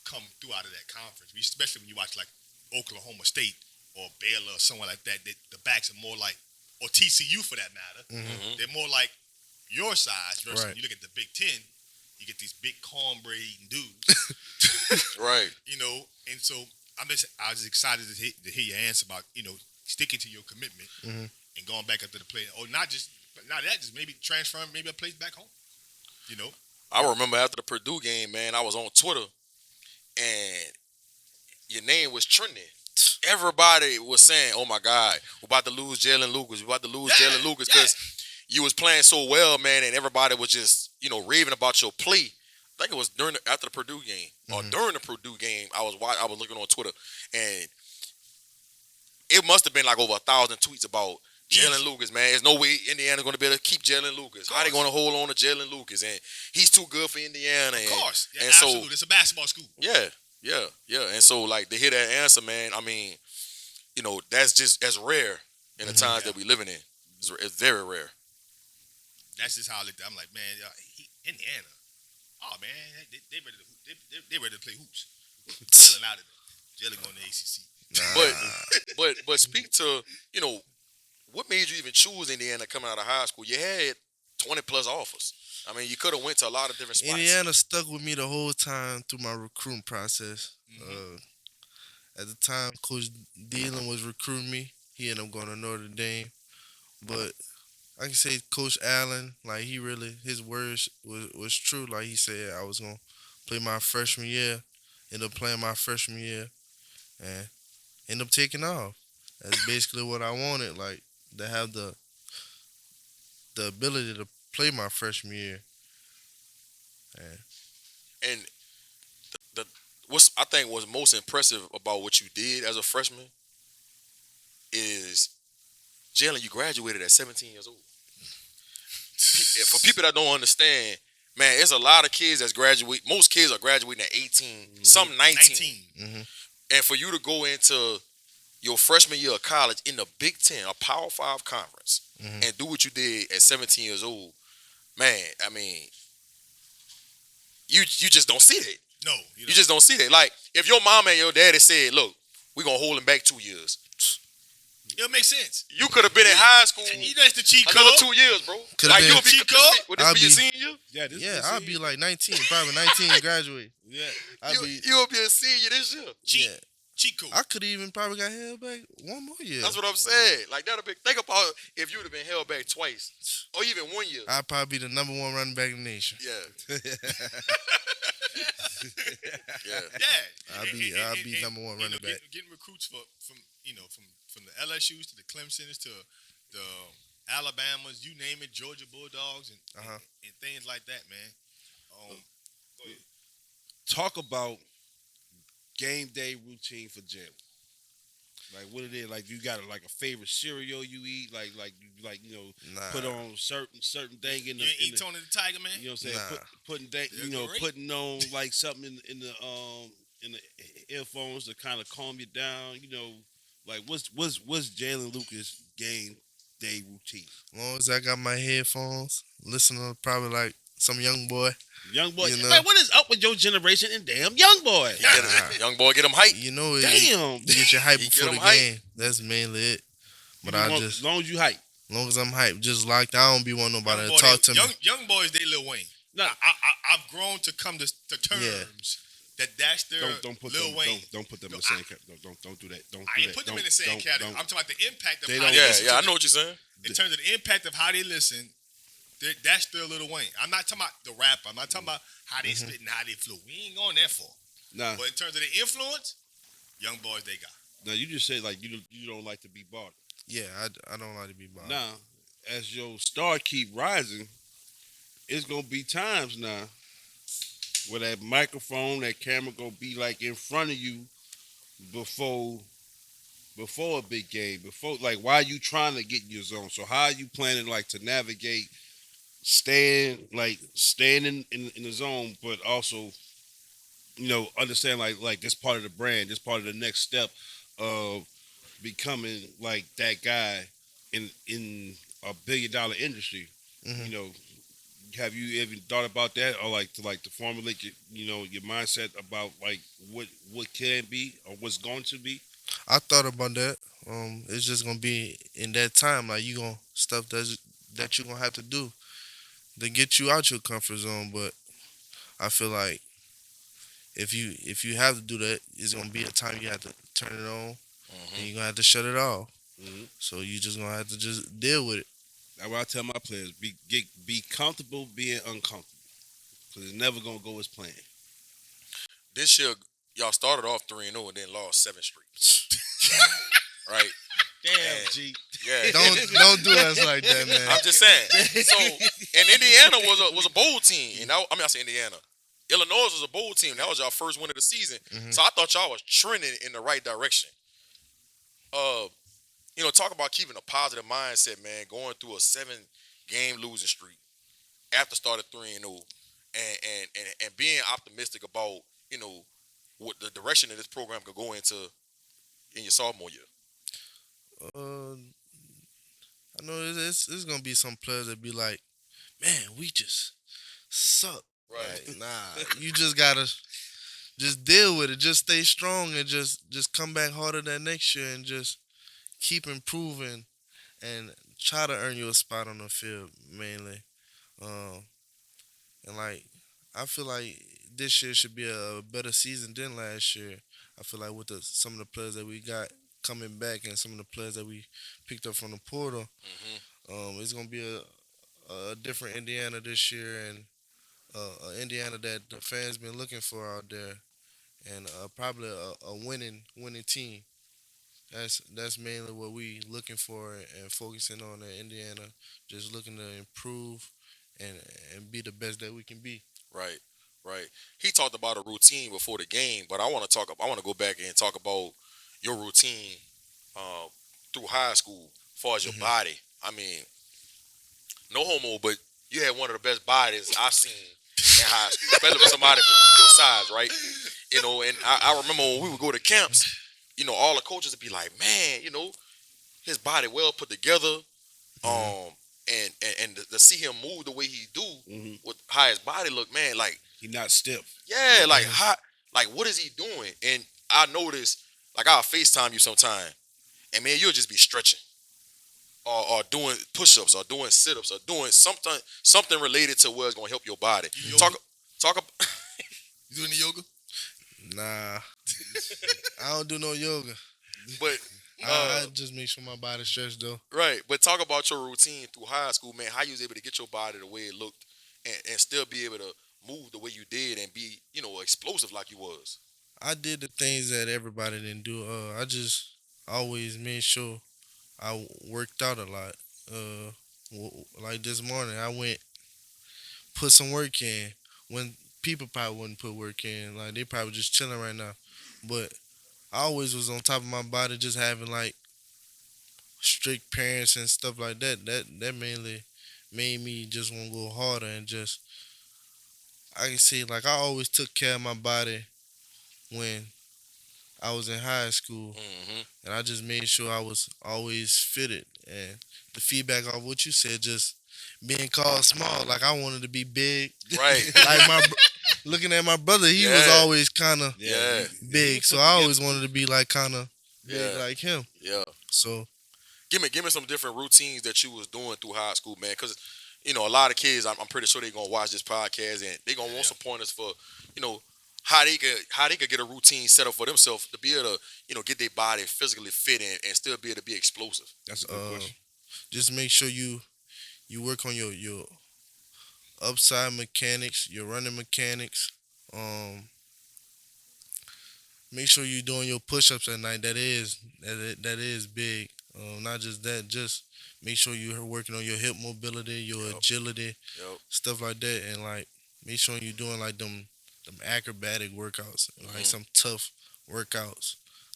come through out of that conference. Especially when you watch like Oklahoma State or Baylor or someone like that, the backs are more like, or TCU for that matter, Mhm. they're more like your size versus Right. when you look at the Big Ten, you get these big cornbread eating dudes. Right. And so I was excited to hear your answer about sticking to your commitment Mhm. and going back up to the play, or not that, just maybe transferring maybe a place back home. I remember after the Purdue game, man, I was on Twitter and your name was trending. Everybody was saying, "Oh my God, we're about to lose Jaylin Lucas. We're about to lose Jaylin Lucas," because you was playing so well, man, and everybody was just raving about your play. I think it was after the Purdue game or during the Purdue game. I was looking on Twitter, and it must have been like over 1,000 tweets about Jaylin Lucas, man. There's no way Indiana's going to be able to keep Jaylin Lucas. How they going to hold on to Jaylin Lucas? And he's too good for Indiana. Of course, yeah, and absolutely. It's a basketball school. Yeah. And so, like, to hear that answer, man, I mean, that's rare in the times that we living in. It's very rare. That's just how I looked at it. I'm like, man, Indiana. Oh man, they ready to they ready to play hoops. Chilling out of it. Jalen going to ACC. But Nah. but speak to what made you even choose Indiana coming out of high school? You had 20 plus offers. I mean, you could have went to a lot of different spots. Indiana stuck with me the whole time through my recruiting process. Mm-hmm. At the time, Coach Dillon was recruiting me. He ended up going to Notre Dame. But I can say Coach Allen, like he really, his words was true. Like he said, I was gonna play my freshman year. Ended up playing my freshman year, and ended up taking off. That's basically what I wanted. Like to have the ability to play my freshman year. And And the what's I think was most impressive about what you did as a freshman is Jalen. You graduated at 17 years old. For people that don't understand, man, it's a lot of kids that's graduate. Most kids are graduating at 18, some 19. 19. hmm And for you to go into your freshman year of college in the Big Ten, a Power Five conference, hmm and do what you did at 17 years old, man, I mean, you just don't see that. No, You just don't see that. Like, if your mama and your daddy said, look, we're going to hold him back 2 years, it'll make sense. you could have been in high school You know that's the cheat code. another 2 years, bro. Coulda Like, been- you'll be, Cheat code? would this I'll be your be- senior year? Yeah, this yeah, is I'll be like 19, probably 19 to graduate. yeah. I'll be You'll be a senior this year. Cheat. yeah. Cheat code. I could even probably got held back one more year. That's what I'm saying. Like, that'll be, think about if you would have been held back twice or even 1 year. I'd probably be the number one running back in the nation. Yeah, yeah. Yeah. I'll be number one running back. Getting recruits from the LSUs to the Clemsons to the Alabamas, you name it, Georgia Bulldogs Uh-huh. and things like that, man. Talk about game day routine for Jalen. Like what it is, like you got like a favorite cereal you eat, like Nah. put on certain thing in the, You ain't eat Tony the Tiger, man? you know what I'm saying, Nah. putting thing, Yeah, great. putting on like something in the earphones to kind of calm you down, like what's Jaylin Lucas game day routine? As long as I got my headphones, listen to probably like some young boy. Young boy, You know. man, what is up with your generation and damn young boy? Young boy, get him hype. You know, Damn, you get your hype You before get the 'em hype. game. That's mainly it. But as long as you hype. as long as I'm hyped, just locked, I don't be want nobody Young to boy, talk to me. young boys, they Lil Wayne. No, I've grown to come to terms that's their don't put Lil them Wayne. don't put them in No, the same category. Don't do that. Don't do I ain't that. put them in Don't- the same don't- category. don't- I'm talking about the impact of They how don't- they Yeah, listen yeah, to I know what you're saying. in terms of the impact of how they listen, that's their Lil Wayne. I'm not talking about the rapper. I'm not talking about how they spit and how they flow. We ain't going that far. Nah, But in terms of the influence, young boys they got. now you just said like you don't like to be bothered. Yeah, I don't like to be bothered. Now, as your star keep rising, it's gonna be times now where that microphone, that camera gonna be like in front of you before a big game. Before like why you trying to get in your zone? So how are you planning like to navigate staying in the zone, but also understand like this part of the brand, this part of the next step of becoming like that guy in a $1 billion industry. Mhm. Have you ever thought about that, or like to formulate your mindset about like what can be or what's going to be? I thought about that. It's just gonna be in that time, like you gonna stuff that you gonna have to do to get you out your comfort zone. But I feel like if you have to do that, it's gonna be a time you have to turn it on, and you're gonna have to shut it off. Mhm. So you just gonna have to just deal with it. That's what I tell my players: be comfortable being uncomfortable, because it's never gonna go as planned. This year, y'all started off 3-0 and then lost 7 straight. Right? Damn, Man. G. Yeah. Don't do us like that, man. I'm just saying. So, and Indiana was a bowl team. And I say Indiana. Illinois was a bowl team. That was y'all first win of the season. Mhm. So I thought y'all was trending in the right direction. Talk about keeping a positive mindset, man. Going through a 7-game losing streak after starting 3-0, and being optimistic about what the direction that this program could go into in your sophomore year. I know it's gonna be some players that be like, man, we just suck. Right. Like, nah, you just gotta just deal with it. Just stay strong and just come back harder that next year and just keep improving and try to earn you a spot on the field mainly. Um, and like I feel like this year should be a better season than last year. I feel like with some of the players that we got coming back and some of the players that we picked up from the portal, it's gonna be a different Indiana this year and Indiana that the fans been looking for out there, and probably a winning team. That's mainly what we looking for and focusing on in Indiana. Just looking to improve and and be the best that we can be. Right. Right. He talked about a routine before the game, but I want to talk. I want to go back and talk about your routine uh, through high school, as far as your Hmm. body. I mean, no homo, but you had one of the best bodies I've seen in high school, especially for somebody your size, right? And I remember when we would go to camps, all the coaches would be like, man, his body well put together. Hmm. And to see him move the way he do Hmm. with how his body look, man, like, He not stiff. yeah, like Hmm. how, like what is he doing? And I noticed, like, I'll FaceTime you sometime, and man, you'll just be stretching or doing push-ups or doing sit-ups or doing something related to what's gonna help your body. You Talk yoga? talk You doing the yoga? Nah, I don't do no yoga. but I just make sure my body's stretched though. right, but talk about your routine through high school, man. How you was able to get your body the way it looked, and still be able to move the way you did and be, explosive like you was. I did the things that everybody didn't do. I just always made sure I worked out a lot. Like this morning, I went put some work in when people probably wouldn't put work in. Like they probably just chilling right now. But I always was on top of my body, just having like strict parents and stuff like that. That mainly made me just want to go harder and just I can see like I always took care of my body when I was in high school, Hmm. and I just made sure I was always fitted. And the feedback of what you said, just being called small, like I wanted to be big. Right. Like looking at my brother, he was Yeah. always kind of Yeah. big, so I always wanted to be like kind of big Yeah. like him. Yeah. So Give me some different routines that you was doing through high school, man. Because a lot of kids, I'm pretty sure they're gonna watch this podcast and they gonna want some pointers for, you know, how they could get a routine set up for themselves to be able to, get their body physically fit and still be able to be explosive. That's a good uh, question. just make sure you work on your upside mechanics, your running mechanics. Um, Make sure you're doing your push-ups at night. That is big. Not just that, just make sure you're working on your hip mobility, your Yep. agility, Yep. stuff like that, and like make sure you're doing like them acrobatic workouts, like Mhm. some tough workouts.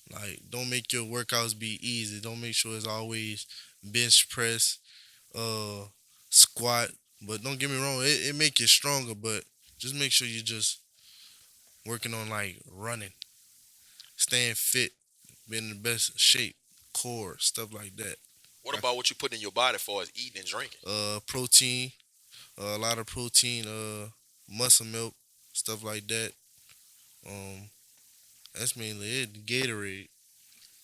Like don't make your workouts be easy. Don't make sure it's always bench press, uh, squat. But don't get me wrong, it make you stronger. But just make sure you're just working on like running, staying fit, being in the best shape, core, stuff like that. What about what you put in your body as far as eating and drinking? Protein, a lot of protein, muscle milk, stuff like that. Um, that's mainly it. Gatorade.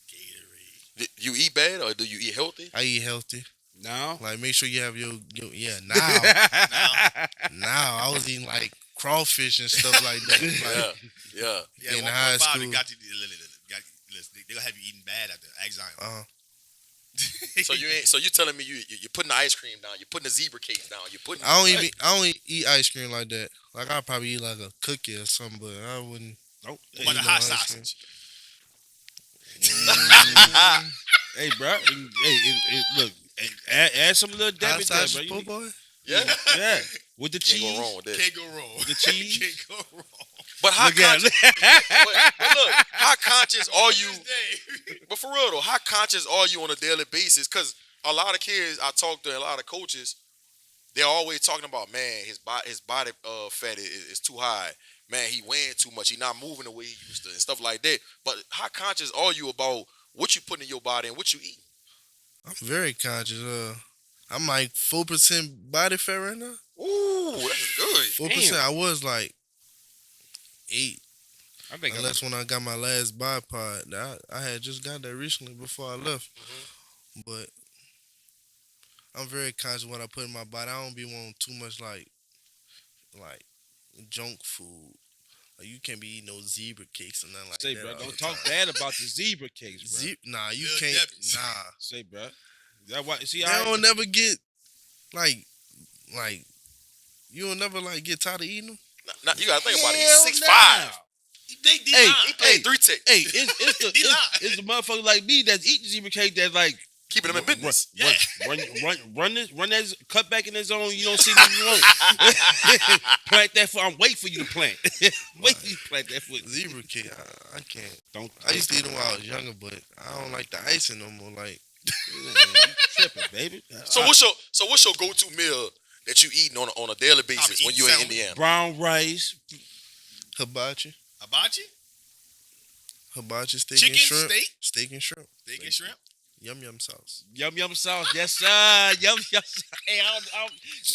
Gatorade. You eat bad or do you eat healthy? I eat healthy. Now, Like make sure you have your yeah now I was eating like crawfish and stuff like that. Yeah. Like Yeah. Yeah, in one high point five, school. they gonna have you eating bad after Exile. So you telling me you're putting the ice cream down, you're putting the zebra cakes down, you're putting I don't eat ice cream like that. Like I'd probably eat like a cookie or something, but I wouldn't. nope. What about the no hot ice cream. sausage? Hey, bro. Look, add some little dab Hot in there, sausage bro. po' boy. Yeah. Yeah, with the Can't cheese. go wrong with that. Can't go wrong. The cheese. Can't go wrong. But how Look at conscious but look, how conscious are you? Tuesday. But for real though, how conscious are you on a daily basis? Because a lot of kids, I talk to a lot of coaches, they're always talking about, man, his body fat is too high. Man, he weighing too much. He not moving the way he used to and stuff like that. But how conscious are you about what you put in your body and what you eat? I'm very conscious. I'm like 4% body fat right now. Ooh, that's good. 4%. I was like 8. I think Unless when I got my last bipod. I had just got that recently before I left. But I'm very conscious of what I put in my body. I don't be wanting too much like junk food. Like you can't be eating no zebra cakes or nothing like say, that. bro, all don't the talk time. bad about the zebra cakes, bro. Nah, you Little can't. Debbie's. Nah, Say, bro. That why? See, they I don't never get like you don't never like get tired of eating them. Now, you gotta think about it. Hell He's 6'5". nah. They Hey, D-line. He played 3 tech. Hey, it's the D-line. it's the motherfucker like me that's eating zebra cake that like Keeping him in business. run that cut back in the zone. You don't see me. You won't plant that foot. I'm waiting for you to plant. Wait till you plant that foot. Zebra cake, I can't. Don't. I used to eat them when I was younger, but I don't like the icing no more. Like You tripping, baby. So what's your go-to meal that you eating on a daily basis when you in salmon. Indiana? Brown rice. hibachi, Hibachi? steak Chicken, and shrimp, steak? steak and shrimp, Steak and shrimp? yum sauce. Yum sauce, yes sir. Yum. Hey,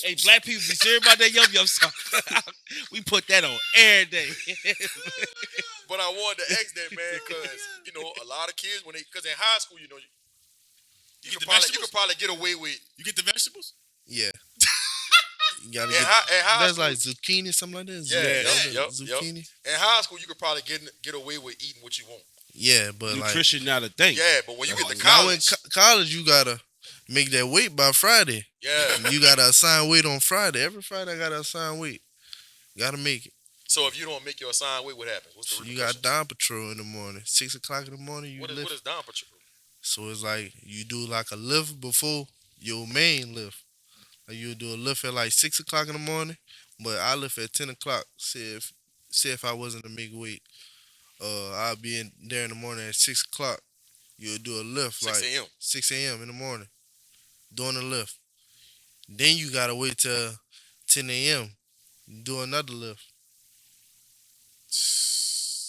hey, black people be serious about that yum sauce. We put that on every day. But I wanted to ask that, man, because a lot of kids because in high school, you get could the probably vegetables? get away with You get the vegetables? Yeah, you gotta in get. high That's school. like zucchini, something like that. Yeah, yup. Zucchini. In high school, you could probably get away with eating what you want. Yeah, but like Nutrition not a thing. Yeah, but when you get to now in college, college, you gotta make that weight by Friday. yeah. You gotta assign weight on Friday. Every Friday, I gotta assign weight. Gotta make it. So if you don't make your assigned weight, what happens? What's the You got repercussions? Dawn Patrol in the morning. 6 o'clock in the morning, you What lift. is down patrol? So it's like you do like a lift before your main lift. Like you do a lift at like 6 o'clock in the morning, but I lift at 10 o'clock. See if I wasn't to make weight. I'll be in there in the morning at 6 o'clock. You'll do a lift 6 like a.m. 6 a.m. in the morning, doing a lift. Then you gotta wait till 10 a.m. Do another lift.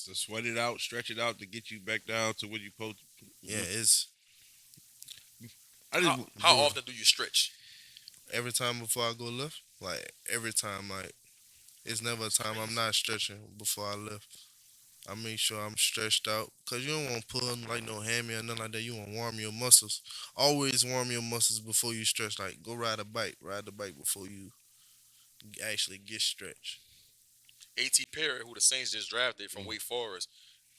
To sweat it out, stretch it out to get you back down to where you supposed to. Yeah, it's I just How often do you stretch? every time before I go lift. Like every time, like it's never a time I'm not stretching before I lift. I make sure I'm stretched out because you don't want to pull like no hammy or nothing like that. You want to warm your muscles. Always warm your muscles before you stretch. Like go ride a bike. Ride the bike before you actually get stretched. A.T. Perry, who the Saints just drafted from Wake Forest,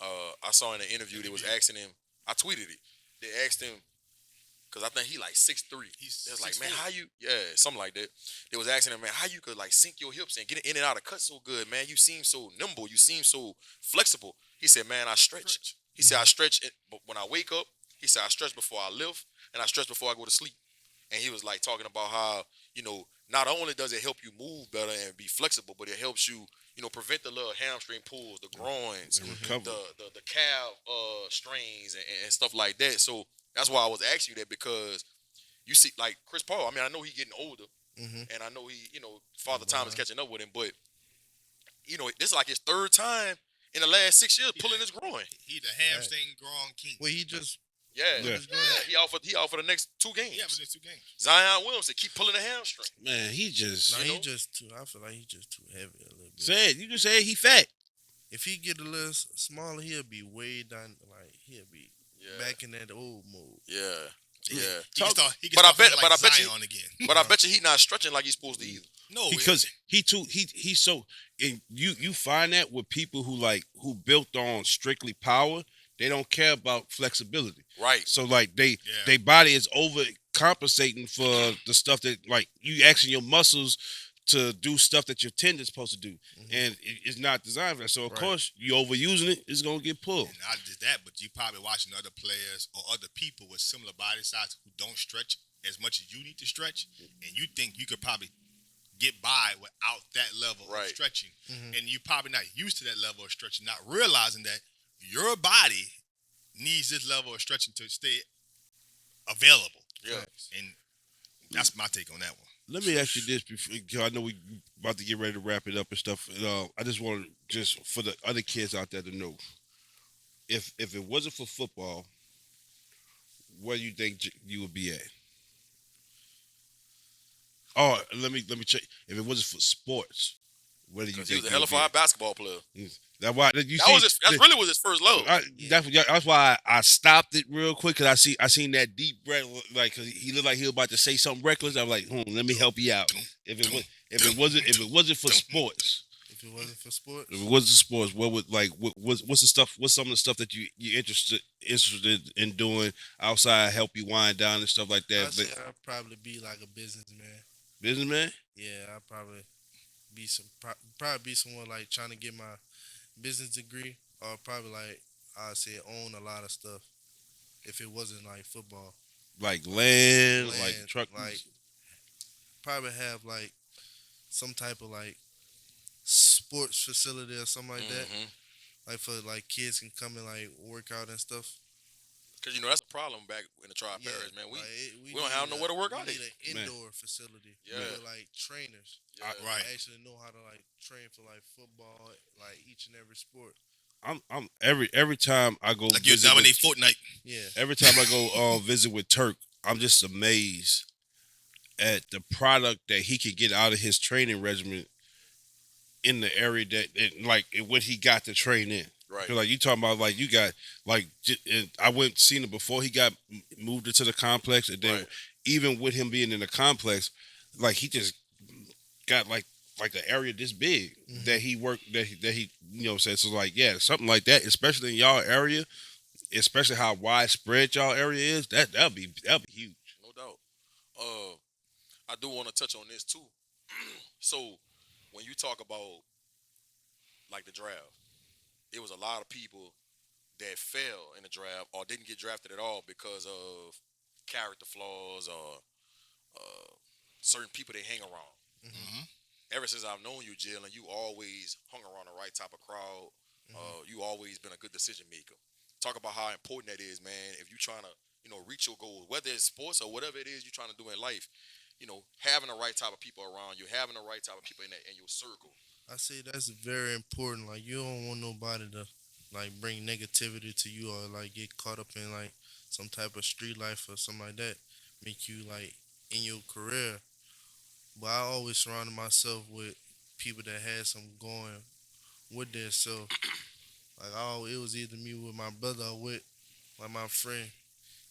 I saw in an interview they was asking him. I tweeted it. They asked him because I think he like 6'3". He's They was like, 6'4". man, how you? Yeah, something like that. They was asking him, man, how you could like sink your hips and get in and out of cuts so good, man. You seem so nimble. You seem so flexible. He said, man, I stretch. He said, I stretch it, but when I wake up, he said, I stretch before I lift and I stretch before I go to sleep. And he was like talking about how, not only does it help you move better and be flexible, but it helps you, prevent the little hamstring pulls, the groins, And recover. the calf strains and stuff like that. So that's why I was asking you that because you see, like Chris Paul, I mean, I know he's getting older Mm-hmm. and I know he, Father Time is catching up with him, but, this is like his third time in the last 6 years pulling his groin. He the hamstring grown king. Well, he just Yeah. Yeah. He out for the next 2 games. Yeah, but there's 2 games. Zion Williamson keep pulling the hamstring. man, he just nah, You he know? just too. I feel like he's just too heavy a little bit. said. You just said he fat. If he get a little smaller, he'll be way down. Like he'll be Yeah. back in that old mode. Yeah. He Yeah. can start, he can But I start feeling bet- but I bet you- Zion again. But I bet you he not stretching like he's supposed to either. No, Because he's so and you find that with people who built on strictly power, they don't care about flexibility. Right. So like they Yeah. their body is over compensating for the stuff that like you asking your muscles to do stuff that your tendon's supposed to do, and it's not designed for that. So of Right. course you overusing it, it's gonna get pulled. And not just that, but you probably watching other players or other people with similar body size who don't stretch as much as you need to stretch, and you think you could probably get by without that level Right. of stretching. Mhm. And you're probably not used to that level of stretching, not realizing that your body needs this level of stretching to stay available. Yeah. And that's my take on that one. Let me ask you this before 'cause I know we about to get ready to wrap it up and stuff. I just want to just for the other kids out there to know if it wasn't for football, where do you think you would be at? Oh, let me check. If it wasn't for sports, where do you Because he was think a you'll hella be? fine basketball player. That's why you That was see. his, that's really was his first love. Yeah. That's why I stopped it real quick because I seen that deep breath like cause he looked like he was about to say something reckless. I'm like, let me help you out. If it wasn't for sports, If it wasn't for if sports, it wasn't sports, what would like what's the stuff? What's some of the stuff that you interested in doing outside help you wind down and stuff like that? I say I'd probably be like a businessman. Businessman, Yeah, I'd probably probably be someone like trying to get my business degree, or probably like I say own a lot of stuff. If it wasn't like football, like land, like land, truck, like probably have like some type of like sports facility or something like that. Mm-hmm. Like for like kids can come and like work out and stuff. Because, that's a problem back in the Tri Yeah, Parish, man. like We don't have nowhere to work out We at. need an Man. indoor facility Yeah. with like trainers. Yeah. Right. That actually know how to like train for like football, like each and every sport. I'm every time I go Like you visit with, dominate Fortnite. Yeah, every time I go visit with Turk, I'm just amazed at the product that he could get out of his training regimen in the area like what he got to train in. Right. 'Cause, like you talking about, like you got like I went seen him before he got moved into the complex, and then Right. even with him being in the complex, like he just got like an area this big Mhm. that he worked that he said so like yeah something like that, especially in y'all area, especially how widespread y'all area is, that'll be huge. No doubt. I do want to touch on this, too. So, when you talk about, like, the draft, it was a lot of people that fell in the draft or didn't get drafted at all because of character flaws or certain people they hang around. Mm-hmm. Ever since I've known you, Jalen, you always hung around the right type of crowd. You always been a good decision maker. Talk about how important that is, man. If you're trying to, reach your goals, whether it's sports or whatever it is you're trying to do in life, having the right type of people around you, having the right type of people in your circle. I say that's very important. Like you don't want nobody to like bring negativity to you or like get caught up in like some type of street life or something like that. Make you like in your career. But I always surrounded myself with people that had some going with their self. Like it was either me with my brother or with like my friend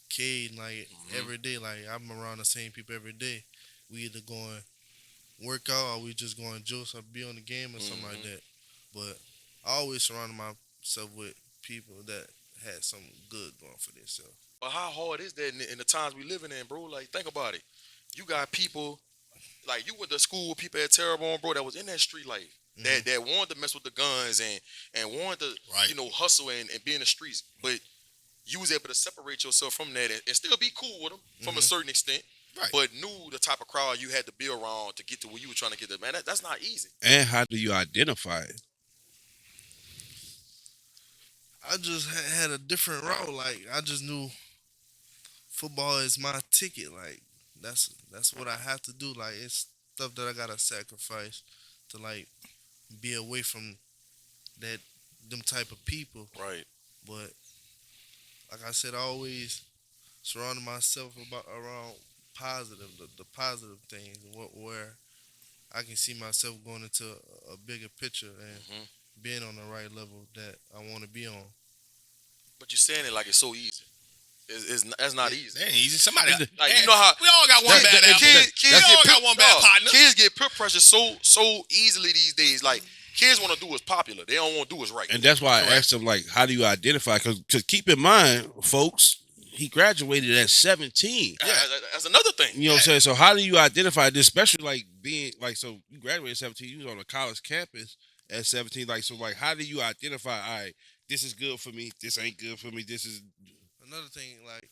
Cade. Like every day, like I'm around the same people every day. We either going work out or we just going juice or be on the game or something like that. But I always surrounded myself with people that had something good going for themselves. But how hard is that in the times we living in, bro? Like, think about it. You got people, like, you went to school with people at Terrebonne, bro, that was in that street life. That wanted to mess with the guns and wanted to, Right. hustle and be in the streets. But you was able to separate yourself from that and still be cool with them from a certain extent. Right. But knew the type of crowd you had to be around to get to where you were trying to get to. Man, that's not easy. And how do you identify it? I just had a different role. Like I just knew football is my ticket. Like that's what I have to do. Like it's stuff that I gotta sacrifice to like be away from that them type of people. Right. But like I said, I always surrounded myself around positive, the positive things, where I can see myself going into a bigger picture and being on the right level that I want to be on. But you're saying it like it's so easy. That's not easy. That ain't easy. Somebody Like, you know how we all got one bad apple. We all got one bad partner. Kids get peer pressure so easily these days. Like, kids want to do what's popular. They don't want to do what's right. And that's why I asked him, like, how do you identify? Because keep in mind, folks, he graduated at 17. Yeah, that's another thing. You know what I'm saying? So how do you identify this? Especially like being like, so you graduated at 17, you was on a college campus at 17. Like, so like, how do you identify? All right, this is good for me. This ain't good for me. This is Another thing, like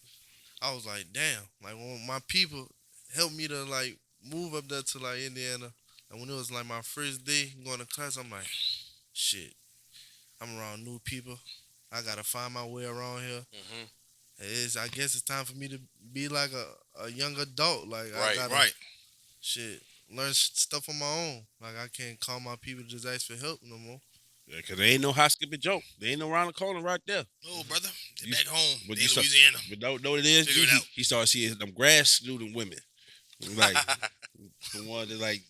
I was like, damn, like when my people helped me to like move up there to like Indiana, and when it was like my first day going to class, I'm like, shit, I'm around new people. I gotta find my way around here. I guess it's time for me to be like a young adult. Like I gotta shit learn stuff on my own. Like I can't call my people to just ask for help no more. because there ain't no high skipping joke. They ain't no around the corner right there. No, brother. They You- back home. But They you in saw- Louisiana. But know what it is? Figure it out. He started seeing them grass student women. Like The one that like,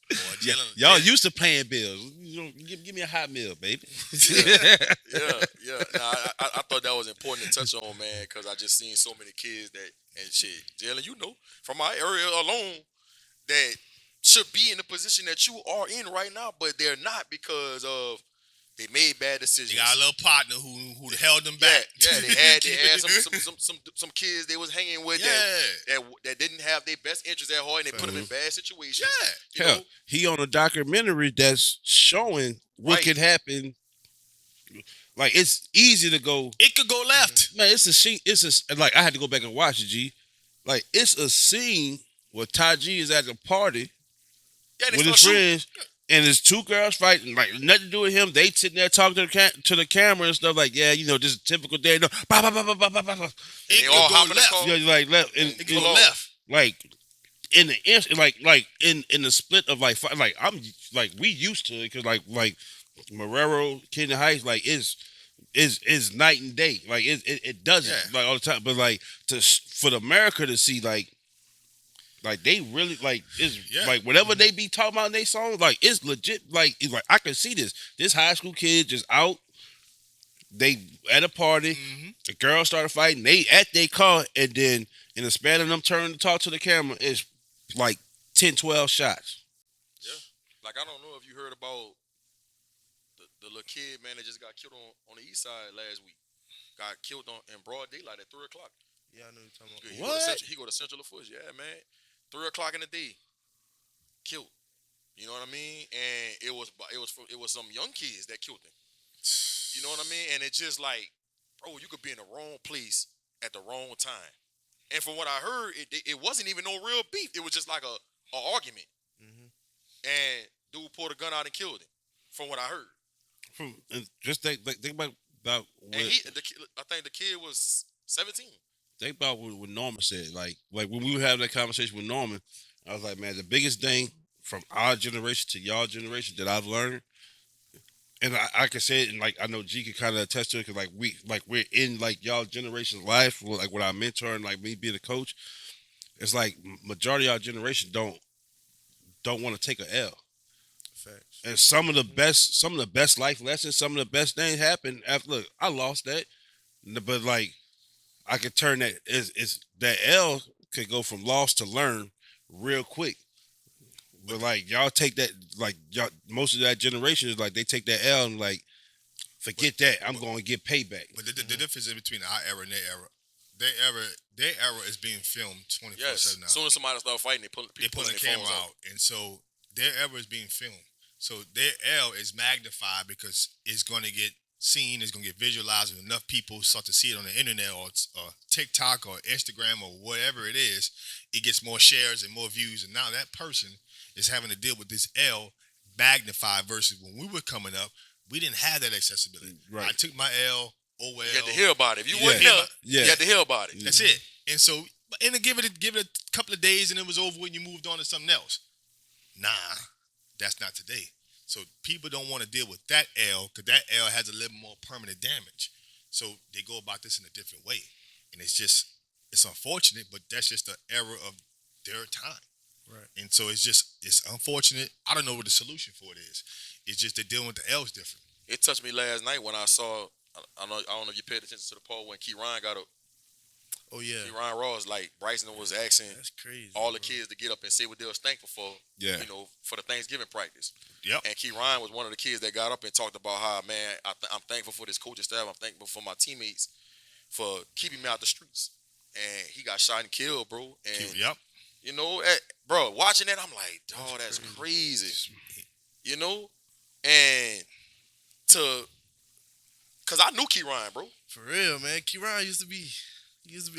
Boy, yeah, Jaylin, y'all used to paying bills. You know, give me a hot meal, baby. Yeah. Nah, I thought that was important to touch on, man, because I just seen so many kids that and shit. Jalen, you know, from my area alone, that should be in the position that you are in right now, but they're not because of they made bad decisions. they got a little partner who held them Yeah, back. yeah, they had some kids they was hanging with Yeah. that didn't have their best interests at heart, and they put them in bad situations. Yeah. You Hell, know, he on a documentary that's showing what Right. could happen. Like it's easy to go, It could go left. man. It's a scene. It's a like I had to go back and watch it. G, like it's a scene where Ty G is at a party yeah, they with his start shooting. friends, and there's two girls fighting. Like nothing to do with him. They sitting there talking to the camera and stuff. Like, yeah, you know, just a typical day. No, bah, bah, bah, bah, bah, bah, bah, bah. It They could all go hop in the left. car. You know, like left, and, It could go left. like in the like in the split of like I'm like we used to it because like Marrero, Kenya Heights, like is night and day. Like it doesn't Yeah. like all the time. But like for America to see like they really like is Yeah. like whatever they be talking about in they songs, like it's legit. Like it's like I can see this high school kid just out. They at a party, Mm-hmm. the girls started fighting. They at their car, and then in the span of them turning to talk to the camera, it's like 10, 12 shots. Like I don't know if you heard about the little kid, man, that just got killed on the east side last week. Got killed in broad daylight at 3 o'clock. Yeah, I know you're talking about. He go to Central, he go to Central LaFourche. Yeah, man. 3 o'clock in the day, killed. You know what I mean? And it was some young kids that killed him. You know what I mean? And it's just like, bro, you could be in the wrong place at the wrong time. And from what I heard, it wasn't even no real beef. It was just like a argument. Mm-hmm. And dude pulled a gun out and killed him. From what I heard. And just think about what, And I think the kid was 17. think about what Norman said. Like when we were having that conversation with Norman, I was like, man, the biggest thing from our generation to y'all generation that I've learned, and I can say it, and like I know G can kind of attest to it, because we're in like y'all generation's life, like with our mentor and like me being a coach. It's like majority of our generation don't want to take a L. Facts. And some of the best life lessons, some of the best things happen after. Look, I lost that, but like I could turn that is that L could go from loss to learn real quick. But like y'all take that, like y'all, most of that generation is like they take that L and like forget that. I'm going to get payback. But the difference is between our era and their era is being filmed 24/7 Yes. now. As soon as somebody start fighting, they pull They put the their camera phones out, and so their era is being filmed. So their L is magnified because it's going to get seen, it's going to get visualized, and enough people start to see it on the internet or TikTok or Instagram or whatever it is. It gets more shares and more views, and now that person is having to deal with this L magnified versus when we were coming up, we didn't have that accessibility. Right. I took my L. Oh well. You had to hear about it. If you Yeah. wasn't there, Yeah. you had to hear about it. That's it. And so, and to give it a couple of days and it was over when you moved on to something else. Nah, that's not today. So people don't want to deal with that L because that L has a little more permanent damage. So they go about this in a different way. And it's unfortunate, but that's just the era of their time. Right. And so it's unfortunate. I don't know what the solution for it is. It's just they're dealing with the L's different. It touched me last night when I saw. I don't know if you paid attention to the poll when Key Ryan got up. Oh yeah. Key Ryan Ross, like Bryson was asking That's crazy. all the bro. kids to get up and say what they was thankful for. Yeah. You know, for the Thanksgiving practice. Yep. And Key Ryan was one of the kids that got up and talked about how, man, I'm thankful for this coaching staff. I'm thankful for my teammates for keeping me out the streets. And he got shot and killed, bro. And Yep. you know, bro, watching that, I'm like, oh, that's crazy. You know, and cause I knew Key Ryan, bro. For real, man. Kieran used to be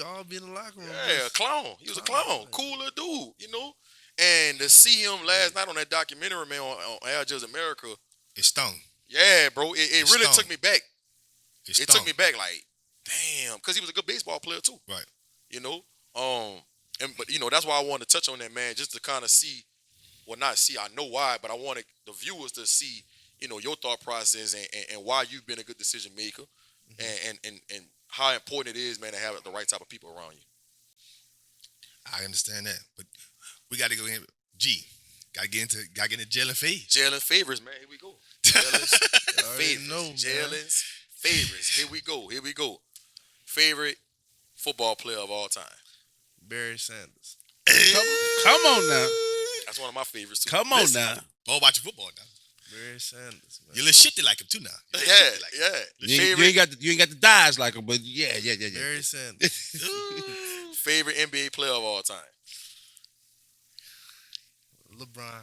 all be in the locker room. Yeah, a clown. He was a clown. Cooler dude, you know. And to see him last night on that documentary, man, on Al Just America, It stung. yeah, bro, it It really stung. took me back. It It stung. took me back, like, damn, because he was a good baseball player too. Right. You know, but you know that's why I wanted to touch on that, man, just to kind of see, well, not see, I know why, but I wanted the viewers to see, you know, your thought process and why you've been a good decision maker, and how important it is, man, to have the right type of people around you. I understand that, but we got to go in. G, got to get into Jalen Fade. Jalen favorites, man. Here we go. Jalen's You already favorites. know, man. Jalen's favorites. Here we go. Here we go. Favorite football player of all time. Barry Sanders. Come on now. That's one of my favorites too. Come on Listen, now. Ball watching football now. Barry Sanders, man. You little shifty like him too now. You little Yeah, shifty like him. yeah. You ain't got the dies like him, but yeah. Barry Sanders. Favorite NBA player of all time. LeBron.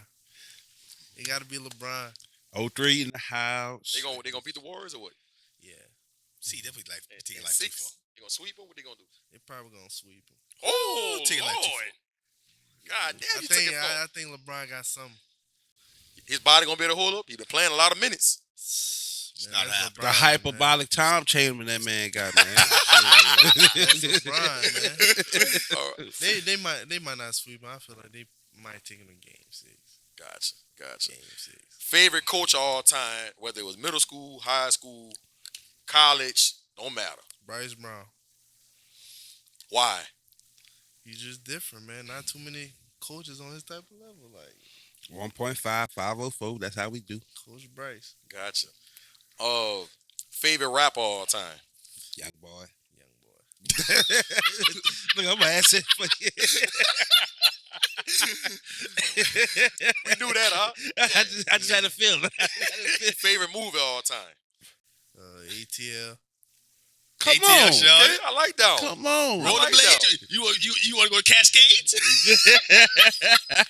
It got to be LeBron. 03 in the house. They gonna beat the Warriors or what? Yeah. See, definitely like And taking like too far. six. They gonna sweep them? What they gonna do? They probably going to sweep him. Oh, Take it like too Lord. God damn, I you took think, it far. I think LeBron got something. His body gonna be able to hold up. He been playing a lot of minutes. Man, not that's happening. The LeBron, hyperbolic time chamber that man got, man. Man. That's LeBron, man. All right. They might not sweep him. I feel like they might take him in game 6. Gotcha. Game 6. Favorite coach of all time, whether it was middle school, high school, college, don't matter. Bryce Brown. Why? He's just different, man. Not too many coaches on his type of level. Like 1.5, 504. That's how we do. Coach Bryce. Gotcha. Favorite rapper of all time. Young boy. Young boy. Look, I'm gonna ask it for you. We knew that, huh? I just had a feeling. Favorite movie of all time. ATL. Come ATL on. show. Okay, I like that one. Come on. I like that Rollerblade. You want to go to Cascades?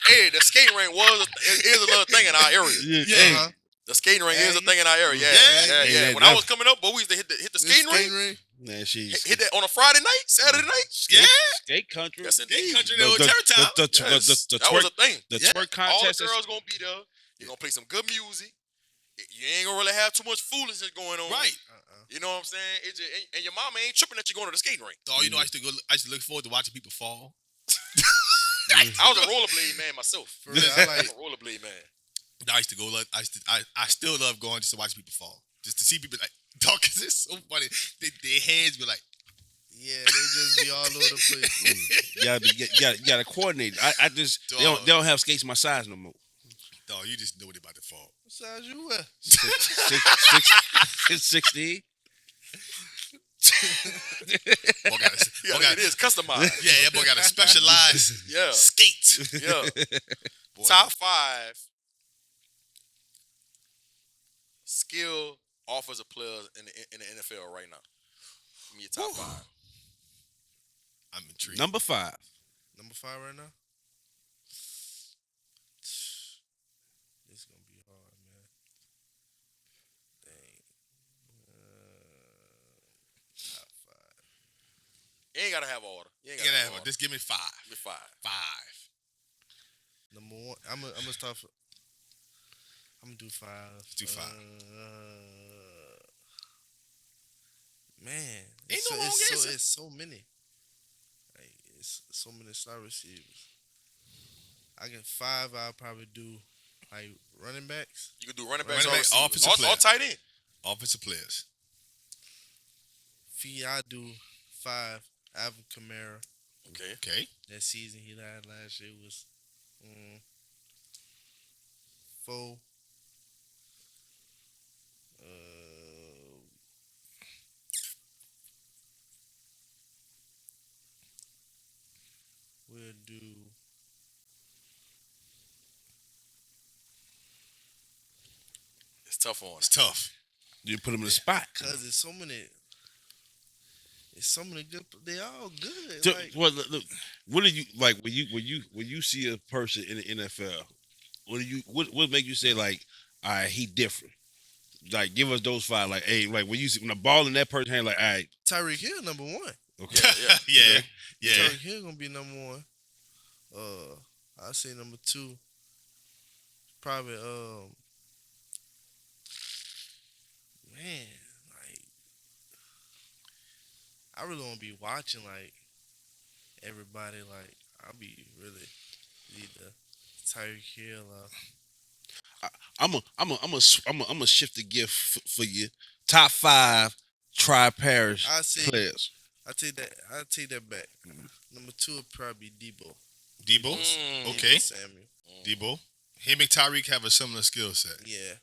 Hey, the skating rink is another thing in our area. Hey, Uh-huh. The skating rink is a Hey. thing in our area. Yeah. Yeah, When I was coming up, boy, we used to hit the skating rink. ring. man, she's Hit that on a Friday night, Saturday night. Yeah. skate country. Yes, indeed. Country the turn time. The Yes, the that was twerk a thing. the Yeah. twerk All the contest. girls gonna be there. You're gonna play some good music. You ain't gonna really have too much foolishness going on. Right. You know what I'm saying? It just, and your mama ain't tripping that you're going to the skating rink. Oh, you know, I used to look forward to watching people fall. I was a rollerblade man myself. For real, I I'm like. a rollerblade man. I used to go. I still love going just to watch people fall, just to see people like talk. Cause it's so funny. Their hands be like, Yeah, they just be all over the place. You gotta coordinate. I just Dog. they don't have skates my size no more. dog, you just know they're about to fall. What size you wear? 16. Boy got a, Yeah, boy got, it is customized. yeah, that boy got a specialized Yeah. skate. Yeah. Boy, Top 5 skill offensive players in the NFL right now. Give me your top 5. I'm intrigued. Number 5. Number 5 right now. This gonna be hard, man. Dang. Top 5. You ain't gotta have order. You ain't Yeah, gotta that have one. order. Just give me 5. Give me 5. 5. Number 1. I'm gonna start. I'm gonna do 5. Do 5. Man, Ain't no wrong answer. it's so many. Like it's so many slot receivers. I get 5. I'll probably do like running backs. You can do running backs, Running back, all offensive receivers. player. All tight end. Offensive players. I do 5. Alvin Kamara. Okay. Okay. That season he had last year was 4. We'll do. It's tough on It's us. tough. You put them in the spot. Cause it's so many. It's so many good. They all good. So, Like, well, look, what do you like when you see a person in the NFL? What make you say like, all right, he different? Like, give us those 5. Like, hey, like when you see when the ball in that person's hand, like, all right, Tyreek Hill number 1. okay, Yeah. Yeah. Yeah. Tyreek Hill gonna be number 1. I say number 2. Probably man, like I really want to be watching like everybody. Like I'll be really either Tyreek Hill. I'm a shift the gift for you. Top 5 tri-parish I say players. I take that back. Number 2 would probably be Debo. Debo. Okay. Debo Samuel. Debo. Him and Tyreek have a similar skill set. Yeah.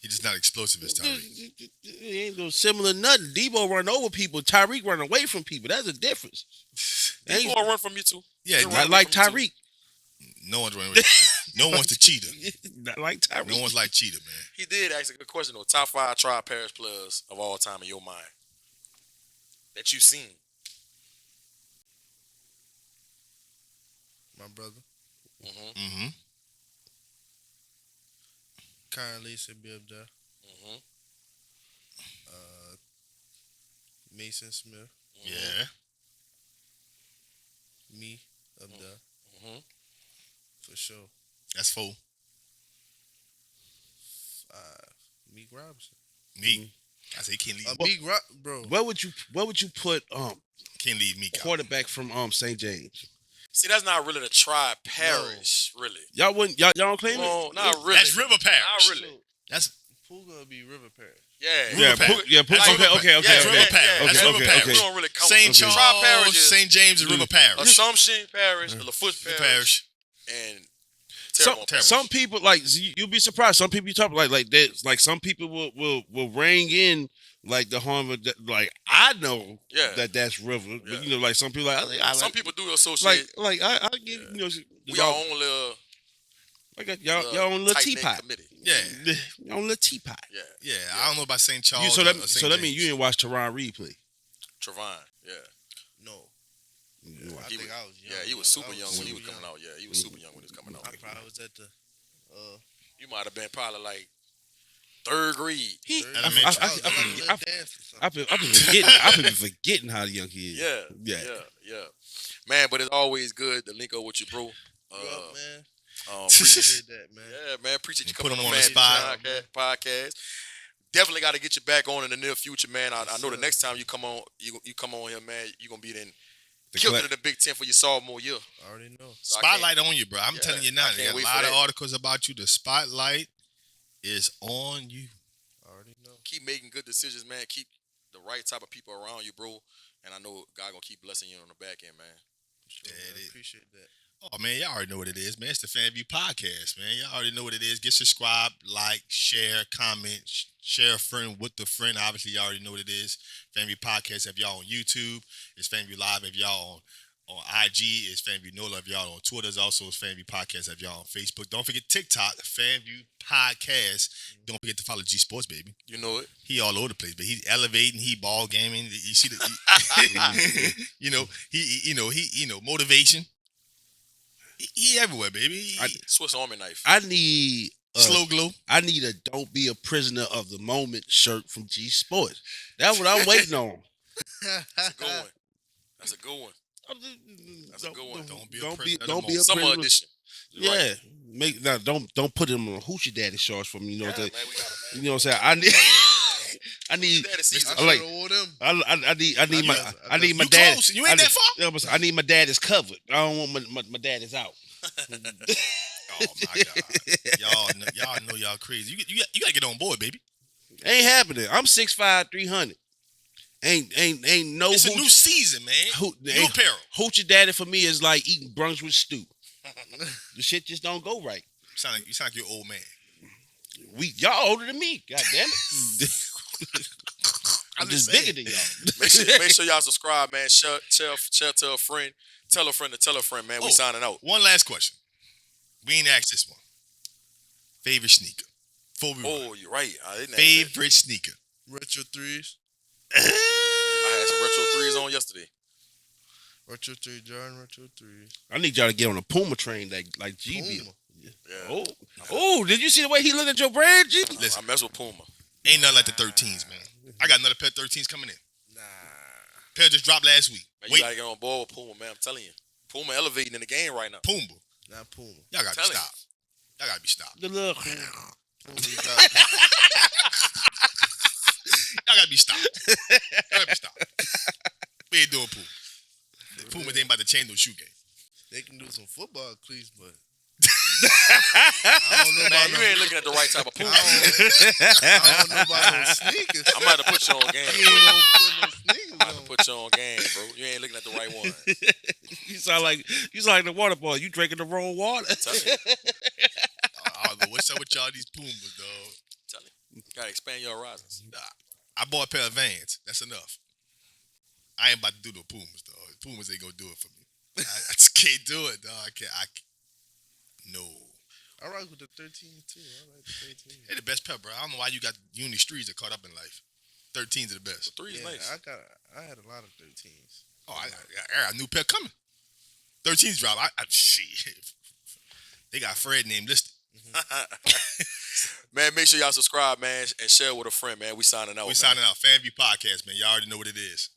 He's just not explosive as Tyreek. It ain't no similar nothing. Debo run over people. Tyreek run away from people. That's a difference. People will run from you too. Yeah, Not like Tyreek. no one's running. No one's the cheetah. Not like Tyreek. No one's like cheetah, man. He did ask a good question though. Top 5 tri-parish players of all time in your mind that you've seen. My brother. Mm-hmm. Currently should be up there. Mm-hmm. Mason Smith. Yeah. Me up there. Mm-hmm. For sure. That's 4. 5. Meek Robinson. Meek. I say he can't leave. Meek bro. Where would you put Can't leave Meek out. quarterback from St. James? See, that's not really the tri-parish, really. Y'all wouldn't y'all don't claim it? No, not really. That's River Parish. Not really. That's Who gonna be River Parish? Yeah. Yeah, Parish. That's okay. That's Yeah, River yeah, Parish. yeah. That's Okay, River okay, Parish. okay. We don't really count St. them. Tri-parish Charles, is St. James, and River Parish. Assumption Parish, LaFoot River Parish, Parish. and Terrebonne Parish. Some people like you'll be surprised. Some people you talk like that. Like some people will ring in like the harm of like I know Yeah. that's River, Yeah. but you know like some people I Some like, people do associate. I get you know We our own little I got y'all own little tight-knit teapot. committee. Yeah. Y'all own little teapot. Yeah. Yeah. I don't know about St. Charles. So or that St. mean you James. didn't watch Teron Reed play. Trevon. Yeah. No. I He think was- I was young. Yeah, he was though. super I young when he was super coming young. out. Yeah, he was super young when he was coming out. I probably was at the You might have been probably like 3rd grade. Elementary. I was at a little dance or something. I've been forgetting how young he is. Yeah. Man, but it's always good to link up with you, bro. You up, man? Appreciate Appreciate that, man. Yeah, man. Appreciate you Put coming him on on the the FanView spot. podcast. Definitely got to get you back on in the near future, man. I know the sir. next time you come on, you come on here, man. You gonna be in The killed cla- it in the Big Ten for your sophomore year. I already know. So I can't- Spotlight on you, bro. I'm Yeah, telling you now. I They can't got a wait lot for of that. articles about you. The spotlight is on you. I already know. Keep making good decisions, man. Keep the right type of people around you, bro. And I know God gonna keep blessing you on the back end, man. Sure, Yeah, man. it is. Appreciate that. Oh man, y'all already know what it is, man. It's the FanView podcast, man. Y'all already know what it is. Get subscribed, like, share, comment, share a friend with the friend. Obviously, y'all already know what it is. FanView podcast if y'all on YouTube. It's FanView Live if y'all on IG. It's FanView No Love if y'all on Twitter. It's also FanView podcast if y'all on Facebook. Don't forget TikTok, FanView podcast. Don't forget to follow G Sports, baby. You know it. He all over the place, but he's elevating. He ball gaming. You see the, motivation. He everywhere, baby. Swiss Army knife. I need Slow glow. I need a "Don't Be a Prisoner of the Moment" shirt from G Sports. That's what I'm waiting on. That's a good one. That's a good one. That's a good one. Don't be a Don't prisoner be of the don't be a moment. Summer prisoner. edition. You're Yeah, right. don't put him on Hoochie Daddy shorts for me. You know Yeah, what man, I'm we got it, man. You know what I'm saying? I need Daddy season. I like- should've wore them. I need my I my You dad. close. You ain't that far. I need my daddy's covered. I don't want my daddy's out. Oh my God, y'all know y'all crazy. You gotta get on board, baby. Ain't happening. I'm 6'5", 300. Ain't no It's a new season, man. New apparel. Hoochie Daddy for me is like eating brunch with stew. The shit just don't go right. You sound like your old man. Y'all older than me. God damn it. I'm just saying. bigger than y'all. Make sure y'all subscribe, man. Share to a friend. Tell a friend to tell a friend, man. We Oh. signing out. One last question. We ain't asked this one. Favorite sneaker. Before we run. Oh, you're right. I didn't ask that. Favorite sneaker. Retro threes. I had some retro threes on yesterday. Retro 3 Jordan. Retro 3s. I need y'all to get on a Puma train like GB. Puma. Yeah. Oh, did you see the way he looked at your brand, G? Listen. I mess with Puma. Ain't nothing like the 13s, man. I got another pair of 13s coming in. Nah. Pair just dropped last week. Man, you Wait, gotta get on board with Puma, man. I'm telling you. Puma elevating in the game right now. Puma. Not Puma. Y'all gotta be Telling you. stopped. Y'all gotta be stopped. The little Puma's got- Y'all gotta be stopped. Y'all gotta be stopped. We ain't doing Puma. Puma ain't about to change no shoe game. They can do some football cleats, but I don't know Man, about you no, ain't looking at the right type of Puma. I don't know about no sneakers. I'm about to put you on You game. ain't gonna put no sneakers I'm about to on. put you on game. at the right one. You sound like the water boy. You drinking the wrong water. Tell you, But what's up with y'all these Pumas, dog? tell you. Gotta expand your horizons. I bought a pair of Vans. That's enough. I ain't about to do no Pumas, dog. Pumas ain't gonna do it for me. I just can't do it, dog. I can't. No. I rock with the 13 too. I like the 13. They're the best pair, bro. I don't know why you and these streets are caught up in life. 13s are the best. Three is Yeah, nice. I had a lot of 13s. Oh, I got a new pair coming. 13s drop. Shit. They got Fred name listed. Man, make sure y'all subscribe, man, and share with a friend, man. We signing out. We man. signing out. FanView Podcast, man. Y'all already know what it is.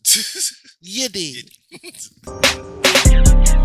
You did. Yeah.